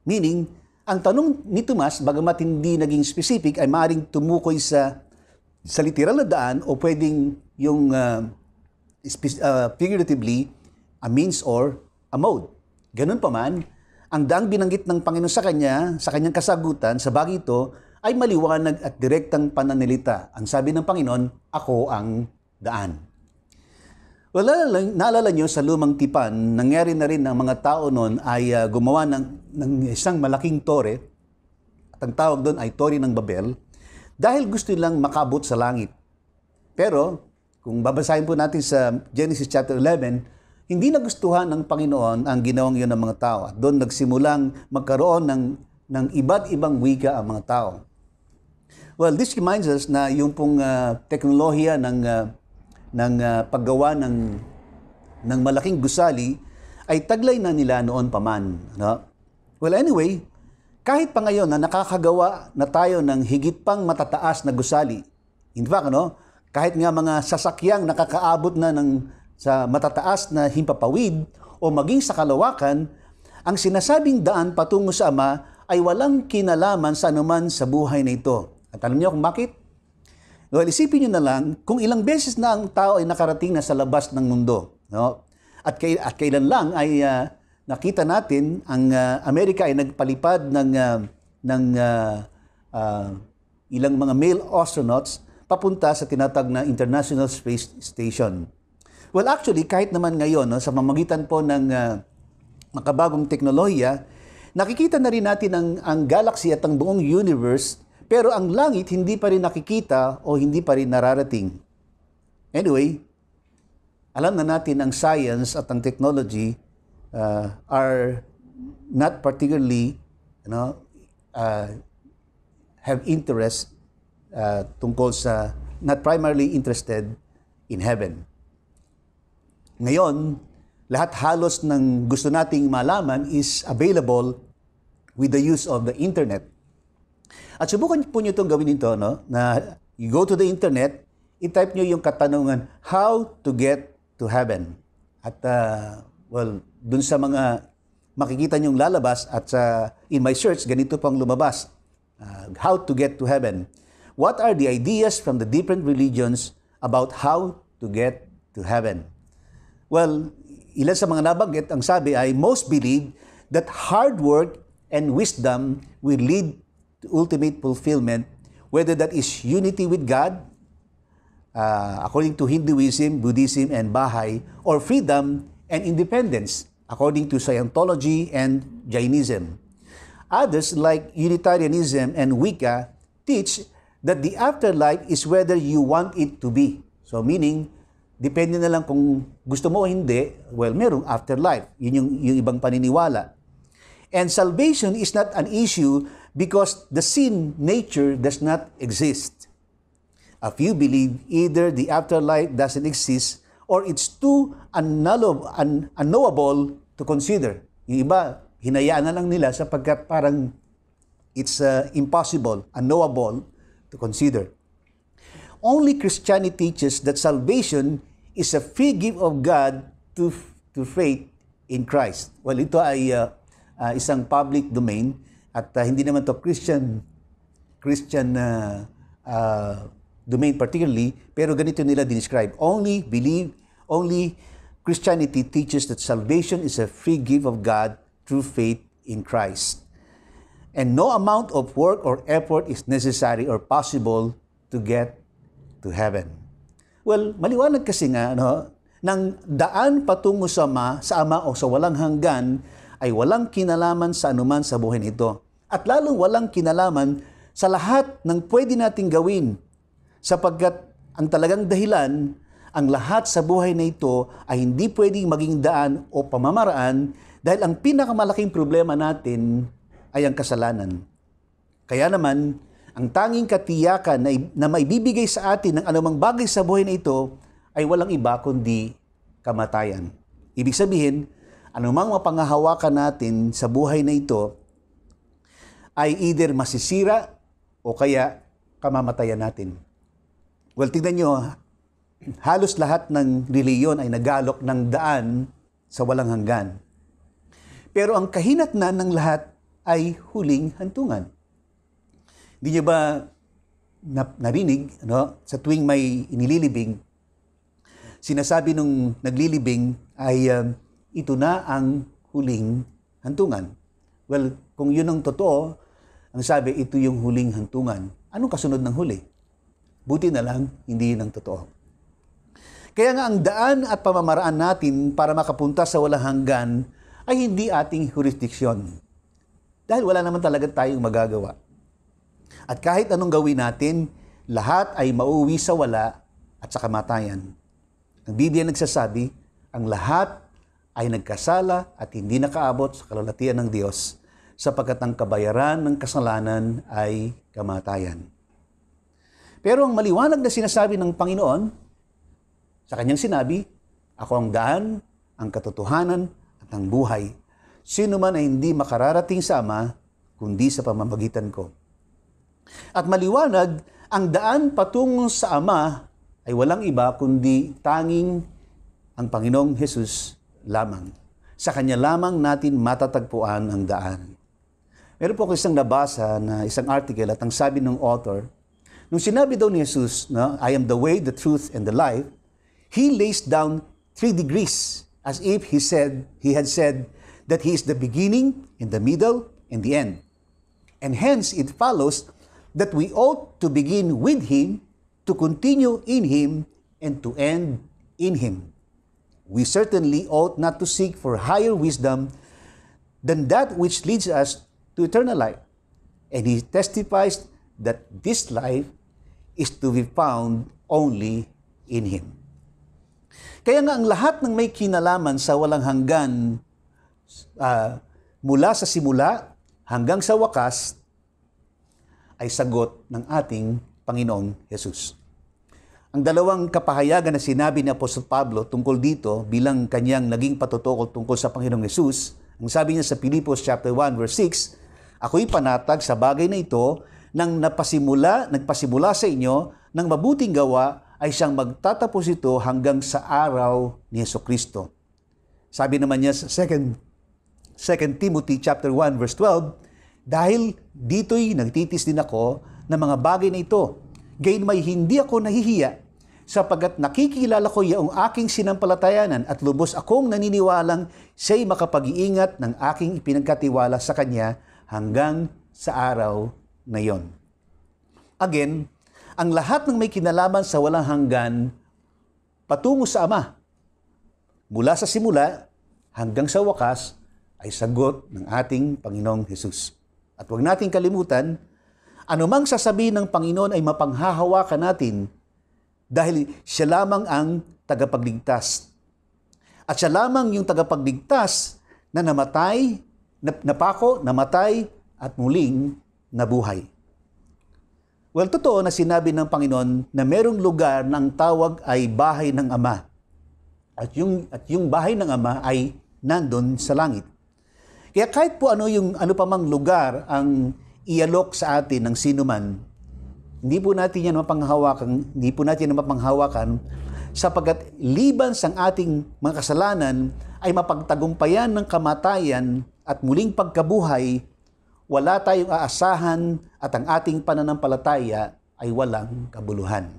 Meaning, ang tanong ni Tomas, bagamat hindi naging specific, ay maaaring tumukoy sa literal na daan o pwedeng yung figuratively a means or a mode. Ganun pa man, ang daang binanggit ng Panginoon sa kanyang kasagutan sa bagay ito ay maliwanag at direktang pananalita. Ang sabi ng Panginoon, ako ang daan. Well, naalala nyo sa lumang tipan, nangyari na rin ng mga tao noon ay gumawa ng isang malaking tore, at ang tawag doon ay Tore ng Babel, dahil gusto nilang makabot sa langit. Pero, kung babasahin po natin sa Genesis chapter 11, hindi nagustuhan ng Panginoon ang ginawang yun ng mga tao. At doon nagsimulang magkaroon ng iba't ibang wika ang mga tao. Well, this reminds us na yung pong teknolohiya ng paggawa ng malaking gusali ay taglay na nila noon pa man. No? Well, anyway, kahit pa ngayon na nakakagawa na tayo ng higit pang matataas na gusali. In fact, kahit nga mga sasakyang nakakaabot na sa matataas na himpapawid o maging sa kalawakan, ang sinasabing daan patungo sa Ama ay walang kinalaman sa anuman sa buhay na ito. At alam niyo kung bakit? Well, isipin niyo na lang kung ilang beses na ang tao ay nakarating na sa labas ng mundo. No? At kailan lang ay nakita natin ang Amerika ay nagpalipad ng ilang mga male astronauts papunta sa tinatag na International Space Station. Well, actually, kahit naman ngayon, sa pamamagitan po ng makabagong teknolohiya, nakikita na rin natin ang galaxy at ang buong universe, pero ang langit hindi pa rin nakikita o hindi pa rin nararating. Anyway, alam na natin ang science at ang technology are not particularly, have interest tungkol sa, not primarily interested in heaven. Ngayon, lahat halos ng gusto nating malaman is available with the use of the internet. At subukan po nyo itong gawin ito, na you go to the internet, i-type nyo yung katanungan, how to get to heaven. At, dun sa mga makikita nyong lalabas at in my search, ganito pang lumabas. How to get to heaven. What are the ideas from the different religions about how to get to heaven? Well, ilan sa mga nabanggit, ang sabi ay, most believe that hard work and wisdom will lead to ultimate fulfillment, whether that is unity with God, according to Hinduism, Buddhism, and Baha'i, or freedom and independence, according to Scientology and Jainism. Others, like Unitarianism and Wicca, teach that the afterlife is whether you want it to be. So meaning, depende na lang kung gusto mo o hindi, well, merong afterlife. Yun yung ibang paniniwala. And salvation is not an issue because the sin nature does not exist. A few believe either the afterlife doesn't exist or it's too unknowable to consider. Yung iba, hinayaan na lang nila sapagkat parang it's impossible, unknowable to consider. Only Christianity teaches that salvation is a free gift of God to faith in Christ. Well, ito ay isang public domain at hindi naman to Christian domain particularly, pero ganito nila describe. Only Christianity teaches that salvation is a free gift of God through faith in Christ. And no amount of work or effort is necessary or possible to get to heaven. Well, maliwanag kasi nga, ng daan patungo sa Ama o sa walang hanggan ay walang kinalaman sa anuman sa buhay nito. At lalong walang kinalaman sa lahat ng pwede nating gawin sapagkat ang talagang dahilan, ang lahat sa buhay na ito ay hindi pwedeng maging daan o pamamaraan dahil ang pinakamalaking problema natin ay ang kasalanan. Kaya naman, ang tanging katiyakan na maibibigay sa atin ng anumang bagay sa buhay na ito ay walang iba kundi kamatayan. Ibig sabihin, anumang mapanghahawakan natin sa buhay na ito ay either masisira o kaya kamamatayan natin. Well, tignan nyo, halos lahat ng reliyon ay nagalok ng daan sa walang hanggan. Pero ang kahinatnan ng lahat ay huling hantungan. Hindi nyo ba narinig, sa tuwing may inililibing, sinasabi nung naglilibing ay ito na ang huling hantungan. Well, kung yun ang totoo, ang sabi, ito yung huling hantungan. Anong kasunod ng huli? Buti na lang, hindi yun ang totoo. Kaya nga ang daan at pamamaraan natin para makapunta sa walang hanggan ay hindi ating jurisdiksyon. Dahil wala naman talaga tayong magagawa. At kahit anong gawin natin, lahat ay mauwi sa wala at sa kamatayan. Ang Biblia nagsasabi, ang lahat ay nagkasala at hindi nakaabot sa kalwalhatian ng Diyos sapagkat ang kabayaran ng kasalanan ay kamatayan. Pero ang maliwanag na sinasabi ng Panginoon, sa kanyang sinabi, ako ang daan, ang katotohanan at ang buhay. Sino man ay hindi makararating sa Ama, kundi sa pamamagitan ko. At maliwanag, ang daan patungo sa Ama ay walang iba kundi tanging ang Panginoong Hesus lamang. Sa Kanya lamang natin matatagpuan ang daan. Meron po ako isang nabasa na isang article at ang sabi ng author, nung sinabi daw ni Jesus, I am the way, the truth, and the life, he lays down 3 degrees as if he had said that he is the beginning, and the middle, and the end. And hence it follows that we ought to begin with him, to continue in him, and to end in him. We certainly ought not to seek for higher wisdom than that which leads us to eternal life. And he testifies that this life is to be found only in him. Kaya nga ang lahat ng may kinalaman sa walang hanggan, mula sa simula hanggang sa wakas, ay sagot ng ating Panginoong Hesus. Ang dalawang kapahayagan na sinabi ni Apostol Pablo tungkol dito bilang kanyang naging patotoo tungkol sa Panginoong Hesus, ang sabi niya sa Filipos chapter 1 verse 6, ako'y panatag sa bagay na ito nang nagpasimula sa inyo ng mabuting gawa ay siyang magtatapos ito hanggang sa araw ni Jesucristo. Sabi naman niya sa 2 Timothy chapter 1 verse 12, dahil dito'y nagtitis din ako ng mga bagay na ito, gayon may hindi ako nahihiya, sapagkat nakikilala ko yaong aking sinampalatayanan at lubos akong naniniwalang siya'y makapag-iingat ng aking ipinagkatiwala sa Kanya hanggang sa araw na yon. Again, ang lahat ng may kinalaman sa walang hanggan patungo sa Ama, mula sa simula hanggang sa wakas, ay sagot ng ating Panginoong Hesus. At huwag nating kalimutan, anumang sasabihin ng Panginoon ay mapanghahawakan natin dahil siya lamang ang tagapagligtas. At siya lamang yung tagapagligtas na namatay, napako, namatay, at muling nabuhay. Well, totoo na sinabi ng Panginoon na merong lugar na ang tawag ay bahay ng Ama. At yung bahay ng Ama ay nandun sa langit. Kaya kahit po ano pa mang lugar ang ialok sa atin ng sinuman, hindi po natin yan mapanghawakan sapagkat liban sa ating mga kasalanan ay mapagtagumpayan ng kamatayan at muling pagkabuhay, wala tayong aasahan at ang ating pananampalataya ay walang kabuluhan.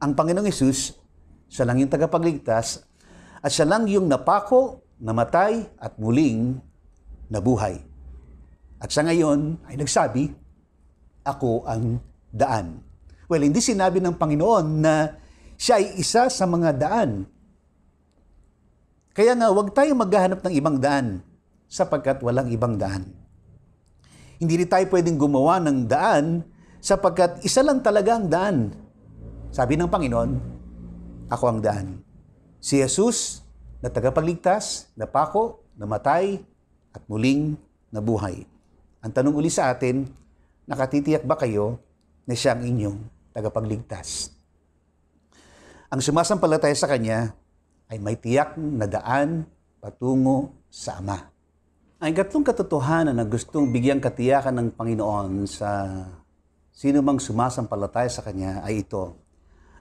Ang Panginoong Hesus, siya lang yung tagapagligtas at siya lang yung napako, namatay at muling nabuhay. At sa ngayon ay nagsabi, ako ang daan. Well, hindi sinabi ng Panginoon na siya ay isa sa mga daan. Kaya nga, huwag tayong maghahanap ng ibang daan sapagkat walang ibang daan. Hindi rin tayo pwedeng gumawa ng daan sapagkat isa lang talaga ang daan. Sabi ng Panginoon, ako ang daan. Si Jesus na tagapagligtas, napako, namatay, at muling nabuhay. Ang tanong uli sa atin, nakatitiyak ba kayo na siya ang inyong tagapagligtas? Ang sumasampalataya sa Kanya ay may tiyak na daan patungo sa Ama. Ang ikatlong katotohanan na gustong bigyang katiyakan ng Panginoon sa sino mang sumasampalataya sa Kanya ay ito.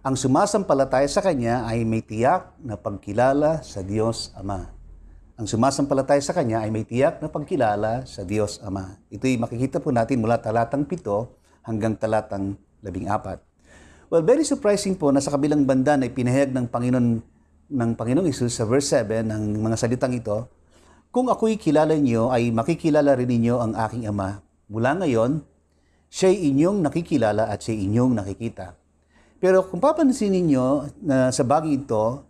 Ang sumasampalataya sa Kanya ay may tiyak na pagkilala sa Diyos Ama. Ang sumasampalataya sa Kanya ay may tiyak na pagkilala sa Diyos Ama. Ito'y makikita po natin mula talatang 7 hanggang talatang 14. Well, very surprising po na sa kabilang banda na ipinahayag ng Panginoong Hesus sa verse 7 ng mga salitang ito, kung ako'y kilala niyo, ay makikilala rin ninyo ang aking Ama. Mula ngayon, siya'y inyong nakikilala at siya'y inyong nakikita. Pero kung papansin ninyo na sa bagay ito,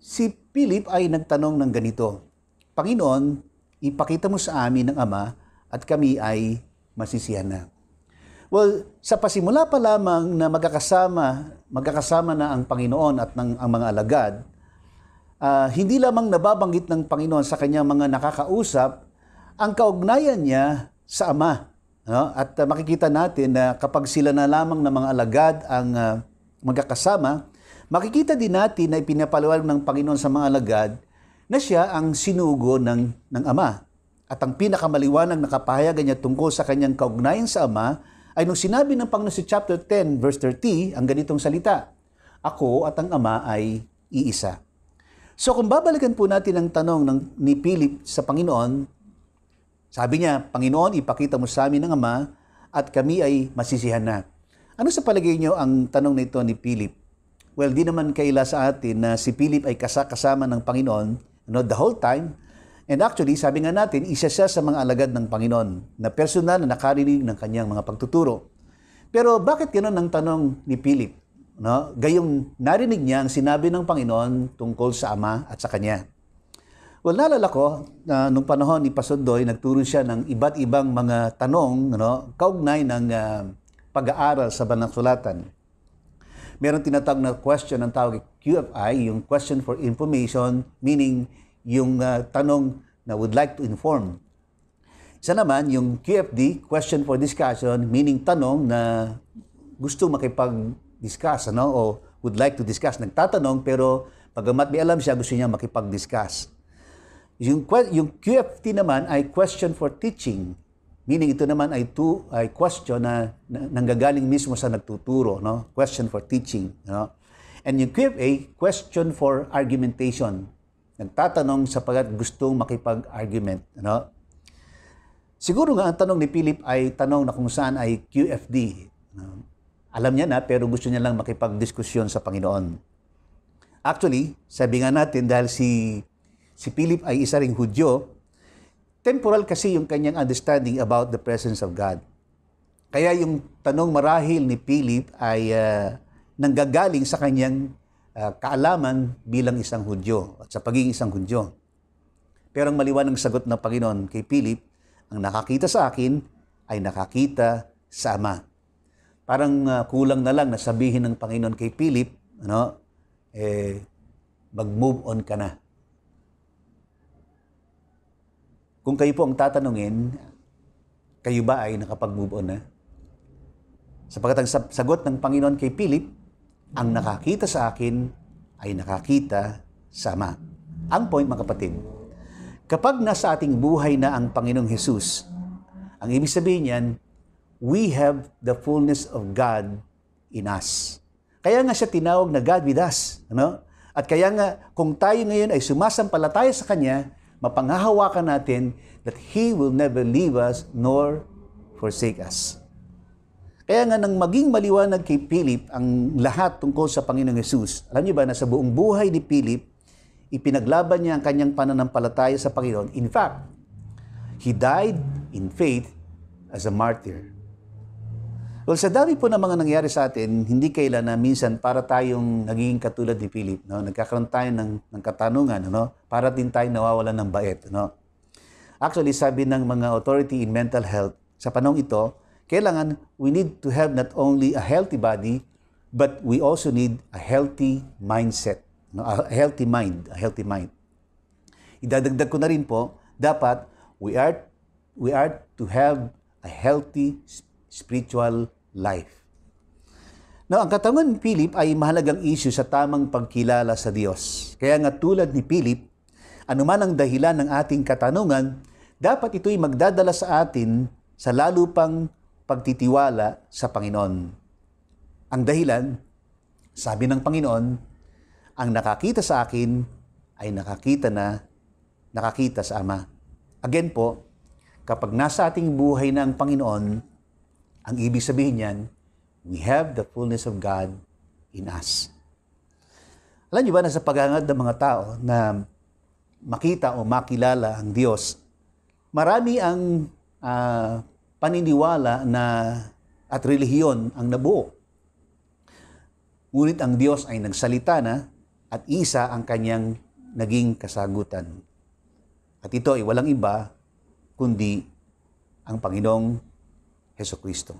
si Philip ay nagtanong ng ganito, Panginoon, ipakita mo sa amin ng Ama at kami ay masisiyahan na. Well, sa pasimula pa lamang na magkakasama na ang Panginoon at ang mga alagad, hindi lamang nababanggit ng Panginoon sa kanyang mga nakakausap ang kaugnayan niya sa Ama. No? At makikita natin na kapag sila na lamang ng mga alagad ang magkakasama, makikita din natin na ipinapaliwanag ng Panginoon sa mga alagad na siya ang sinugo ng Ama. At ang pinakamaliwanag na kapahayagan niya tungkol sa kanyang kaugnayan sa Ama ay nung sinabi ng Panginoon sa chapter 10, verse 30, ang ganitong salita, Ako at ang Ama ay iisa. So kung babalikan po natin ang tanong ni Philip sa Panginoon, sabi niya, Panginoon, ipakita mo sa amin ng Ama at kami ay masisihan na. Ano sa palagay niyo ang tanong nito ni Philip? Well, di naman kaila sa atin na si Philip ay kasama ng Panginoon the whole time. And actually, sabi nga natin, isa siya sa mga alagad ng Panginoon na personal na nakarinig ng kanyang mga pagtuturo. Pero bakit ganoon ang tanong ni Philip? No? Gayong narinig niya ang sinabi ng Panginoon tungkol sa Ama at sa Kanya. Well, naalala ko, nung panahon ni Pastor Doy, nagturo siya ng iba't ibang mga tanong, kaugnay ng pag-aaral sa Banal na Sulatan. Meron tinatawag na question, ang tawag QFI, yung question for information, meaning yung tanong na would like to inform. Isa naman, yung QFD, question for discussion, meaning tanong na gusto makipag-discuss, o would like to discuss. Nagtatanong, pero pagamat may alam siya, gusto niya makipag-discuss. Yung QFT naman ay question for teaching. Meaning ito naman ay question na nanggagaling mismo sa nagtuturo. Question for teaching. And yung QFA, question for argumentation. Nagtatanong sapagkat gustong makipag-argument. Siguro nga ang tanong ni Philip ay tanong na kung saan ay QFD. Alam niya na pero gusto niya lang makipag-diskusyon sa Panginoon. Actually, sabi nga natin dahil si Philip ay isa ring Hudyo, temporal kasi yung kanyang understanding about the presence of God. Kaya yung tanong marahil ni Philip ay nanggagaling sa kanyang kaalaman bilang isang Hudyo at sa pagiging isang Hudyo. Pero ang maliwanag sagot ng Panginoon kay Philip, ang nakakita sa akin ay nakakita sa Ama. Parang kulang na lang na sabihin ng Panginoon kay Philip, mag-move on ka na. Kung kayo po ang tatanungin, kayo ba ay nakapag-move on na? Sapagkat ang sagot ng Panginoon kay Philip, ang nakakita sa akin ay nakakita sa Ama. Ang point, mga kapatid, kapag nasa ating buhay na ang Panginoong Hesus, ang ibig sabihin niyan, we have the fullness of God in us. Kaya nga siya tinawag na God with us. At kaya nga, kung tayo ngayon ay sumasampalataya sa Kanya, mapanghahawakan natin that He will never leave us nor forsake us. Kaya nga nang maging maliwanag kay Philip ang lahat tungkol sa Panginoong Hesus, alam niyo ba na sa buong buhay ni Philip, ipinaglaban niya ang kanyang pananampalataya sa Panginoon. In fact, he died in faith as a martyr. Well, sa dami po ng mga nangyari sa atin, hindi kailan na minsan para tayong nagiging katulad ni Philip. Nagkakaroon tayo ng katanungan, para din tayo nawawalan ng bait. Actually, sabi ng mga authority in mental health, sa panahon ito, kailangan we need to have not only a healthy body, but we also need a healthy mindset. A healthy mind. Idadagdag ko na rin po, dapat we are to have a healthy spiritual life. Now, ang katanungan ni Philip ay mahalagang issue sa tamang pagkilala sa Diyos. Kaya nga tulad ni Philip, anuman ang dahilan ng ating katanungan, dapat ito'y magdadala sa atin sa lalo pang pagtitiwala sa Panginoon. Ang dahilan, sabi ng Panginoon, ang nakakita sa akin ay nakakita sa Ama. Again po, kapag nasa ating buhay na ang Panginoon, ang ibig sabihin niyan, we have the fullness of God in us. Alam niyo ba na sa paghangad ng mga tao na makita o makilala ang Diyos, marami ang paniniwala at relihiyon ang nabuo. Ngunit ang Diyos ay nagsalita na at isa ang kanyang naging kasagutan. At ito ay walang iba kundi ang Panginoong Hesukristo.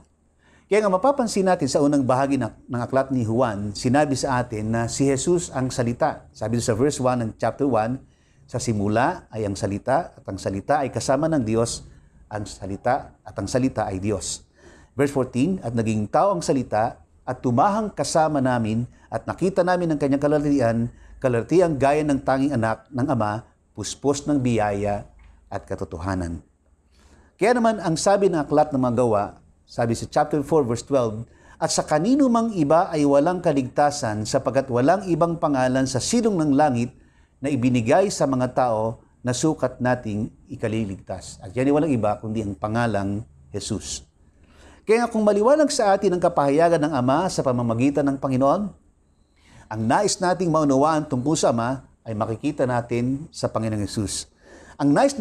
Kaya nga mapapansin natin sa unang bahagi ng aklat ni Juan, sinabi sa atin na si Jesus ang salita. Sabi sa verse 1 ng chapter 1, sa simula ay ang salita at ang salita ay kasama ng Diyos, ang salita at ang salita ay Diyos. Verse 14, at naging tao ang salita at tumahang kasama namin at nakita namin ang kanyang kalartiang gaya ng tanging anak ng Ama, puspos ng biyaya at katotohanan. Kaya naman ang sabi ng aklat ng mga gawa, sabi sa chapter 4 verse 12, at sa kanino mang iba ay walang kaligtasan sapagkat walang ibang pangalan sa silong ng langit na ibinigay sa mga tao na sukat nating ikaliligtas. At yan ay walang iba kundi ang pangalang Jesus. Kaya nga kung maliwanag sa atin ang kapahayagan ng Ama sa pamamagitan ng Panginoon, ang nais nating maunawaan tungkol sa Ama ay makikita natin sa Panginoong Jesus. Ang nais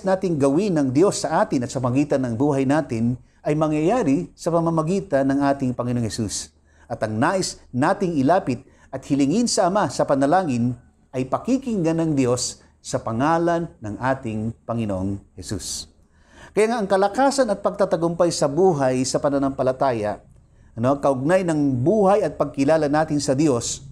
nating gawin ng Diyos sa atin at sa pamamagitan ng buhay natin ay mangyayari sa pamamagitan ng ating Panginoong Hesus. At ang nais nating ilapit at hilingin sa Ama sa panalangin ay pakikinggan ng Diyos sa pangalan ng ating Panginoong Hesus. Kaya nga ang kalakasan at pagtatagumpay sa buhay sa pananampalataya, kaugnay ng buhay at pagkilala natin sa Diyos,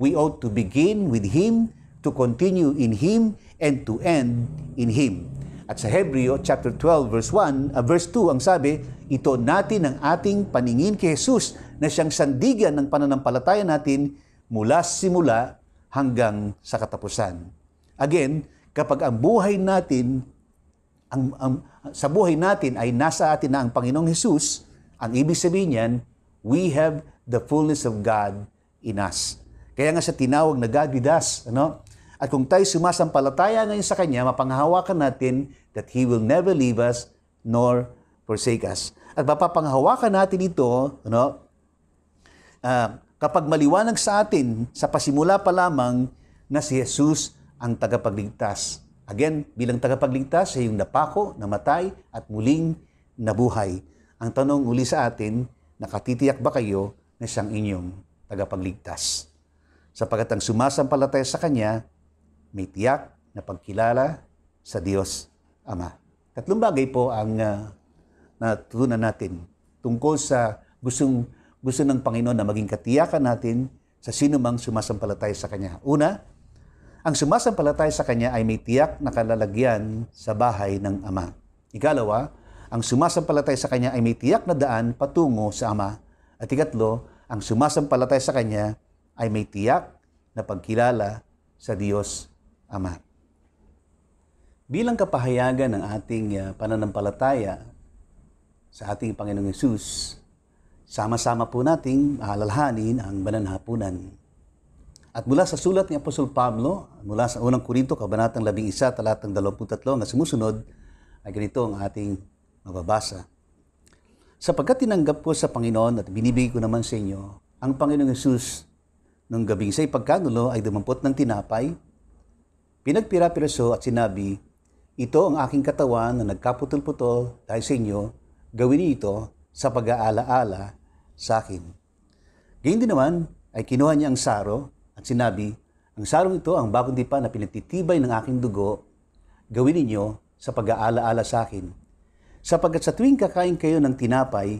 we ought to begin with Him, to continue in Him, and to end in Him. At sa Hebreo chapter 12 verse 2 ang sabi, ito natin ang ating paningin kay Jesus na siyang sandigan ng pananampalataya natin mula simula hanggang sa katapusan. Again, kapag ang buhay natin sa buhay natin ay nasa atin na ang Panginoong Jesus, ang ibig sabihin niyan, we have the fullness of God in us. Kaya nga sa tinawag na God with us, At kung tayo sumasampalataya ngayon sa Kanya, mapanghawakan natin that He will never leave us nor forsake us. At mapapanghawakan natin ito, kapag maliwanag sa atin, sa pasimula pa lamang na si Jesus ang tagapagligtas. Again, bilang tagapagligtas, siya yung napako, namatay, at muling nabuhay. Ang tanong uli sa atin, nakatitiyak ba kayo na siyang inyong tagapagligtas? Sapagkat ang sumasampalataya sa Kanya, may tiyak na pagkilala sa Diyos Ama. Tatlong bagay po ang natutunan natin tungkol sa gusto ng Panginoon na maging katiyakan natin sa sino mang sumasampalataya sa Kanya. Una, ang sumasampalataya sa Kanya ay may tiyak na kalalagyan sa bahay ng Ama. Ikalawa, ang sumasampalataya sa Kanya ay may tiyak na daan patungo sa Ama. At ikatlo, ang sumasampalataya sa Kanya ay may tiyak na pagkilala sa Diyos Ama. Bilang kapahayagan ng ating pananampalataya sa ating Panginoong Hesus, sama-sama po nating aalalahanin ang banal na hapunan. At mula sa sulat ni Apostol Pablo, mula sa unang Korinto, kabanatang 11, talatang 23 na sumusunod, ay ganito ang ating mababasa. Sapagkat tinanggap ko sa Panginoon at binibigay ko naman sa inyo, ang Panginoong Hesus, nung gabing sa'y pagkanulo ay dumampot ng tinapay, pinagpira-piraso at sinabi, ito ang aking katawan na nagkaputol-putol dahil sa inyo, gawin ito sa pag-aala-ala sa akin. Gayun din naman ay kinuha niya ang saro at sinabi, ang sarong ito ang bagong tipan na pinagtitibay ng aking dugo, gawin ninyo sa pag-aala-ala sa akin. Sapagkat sa tuwing kakain kayo ng tinapay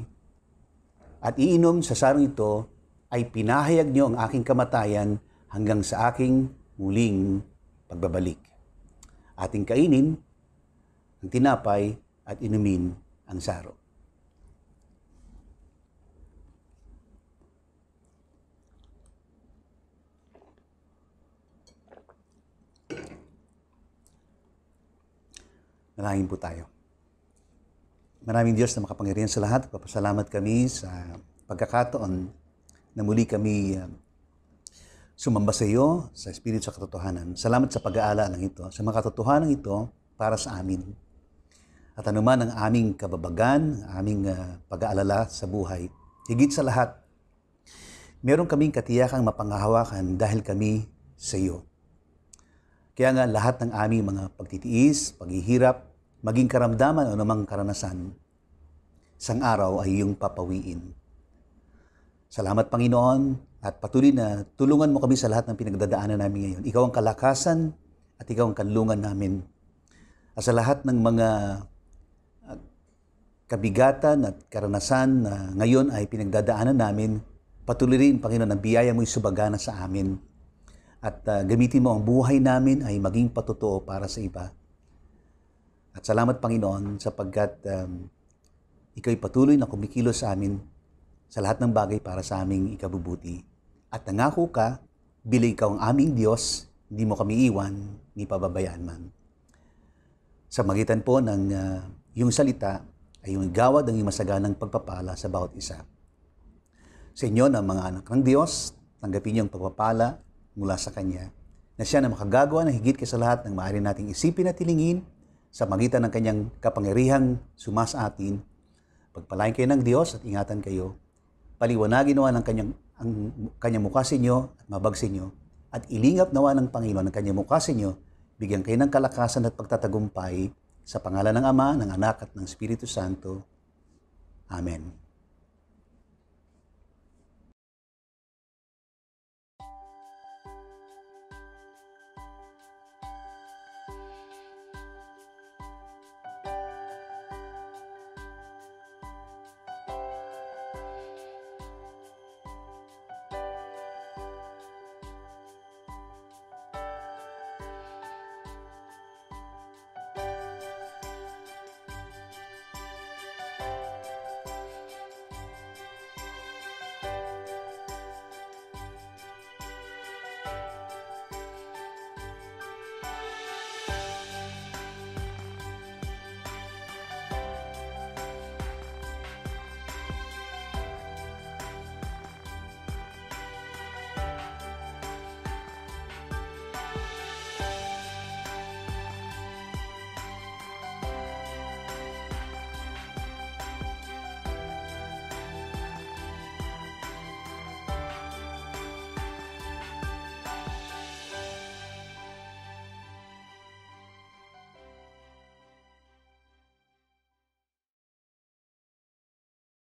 at iinom sa sarong ito, ay pinahayag niyo ang aking kamatayan hanggang sa aking muling pagbabalik. Ating kainin ang tinapay at inumin ang saro. Manalangin po tayo. Maraming Diyos na makapangyarihan sa lahat. Papasalamat kami sa pagkakataon na muli kami sumamba sa iyo, sa Espiritu sa katotohanan. Salamat sa pag-aala ng ito, sa mga katotohanan ito para sa amin. At anuman ang aming kababagan, aming pag-aalala sa buhay, higit sa lahat, meron kaming katiyakang mapanghahawakan dahil kami sa iyo. Kaya nga lahat ng aming mga pagtitiis, paghihirap, maging karamdaman o namang karanasan, isang araw ay iyong papawiin. Salamat Panginoon at patuloy na tulungan mo kami sa lahat ng pinagdadaanan namin ngayon. Ikaw ang kalakasan at ikaw ang kanlungan namin. At sa lahat ng mga kabigatan at karanasan na ngayon ay pinagdadaanan namin, patuloy rin Panginoon ang biyaya mo'y subagana sa amin. At gamitin mo ang buhay namin ay maging patotoo para sa iba. At salamat Panginoon sapagkat ikaw'y patuloy na kumikilos sa amin sa lahat ng bagay para sa aming ikabubuti. At nangako ka, bilang ikaw ang aming Diyos, hindi mo kami iwan, ni pababayaan man. Sa magitan po ng iyong salita, ay iyong igawad ang iyong masaganang pagpapala sa bawat isa. Sa inyo na mga anak ng Diyos, tanggapin niyo ang pagpapala mula sa Kanya, na siya na makagagawa ng higit sa lahat ng maaari nating isipin at tilingin sa magitan ng Kanyang kapangyarihang sumasa atin. Pagpalain kayo ng Diyos at ingatan kayo. Paliwanagin nawa ng Kanyang mukha sa inyo at mabag sa inyo. At ilingap nawa ng Panginoon ang Kanyang mukha sa inyo. Bigyan kayo ng kalakasan at pagtatagumpay sa pangalan ng Ama, ng Anak at ng Espiritu Santo. Amen.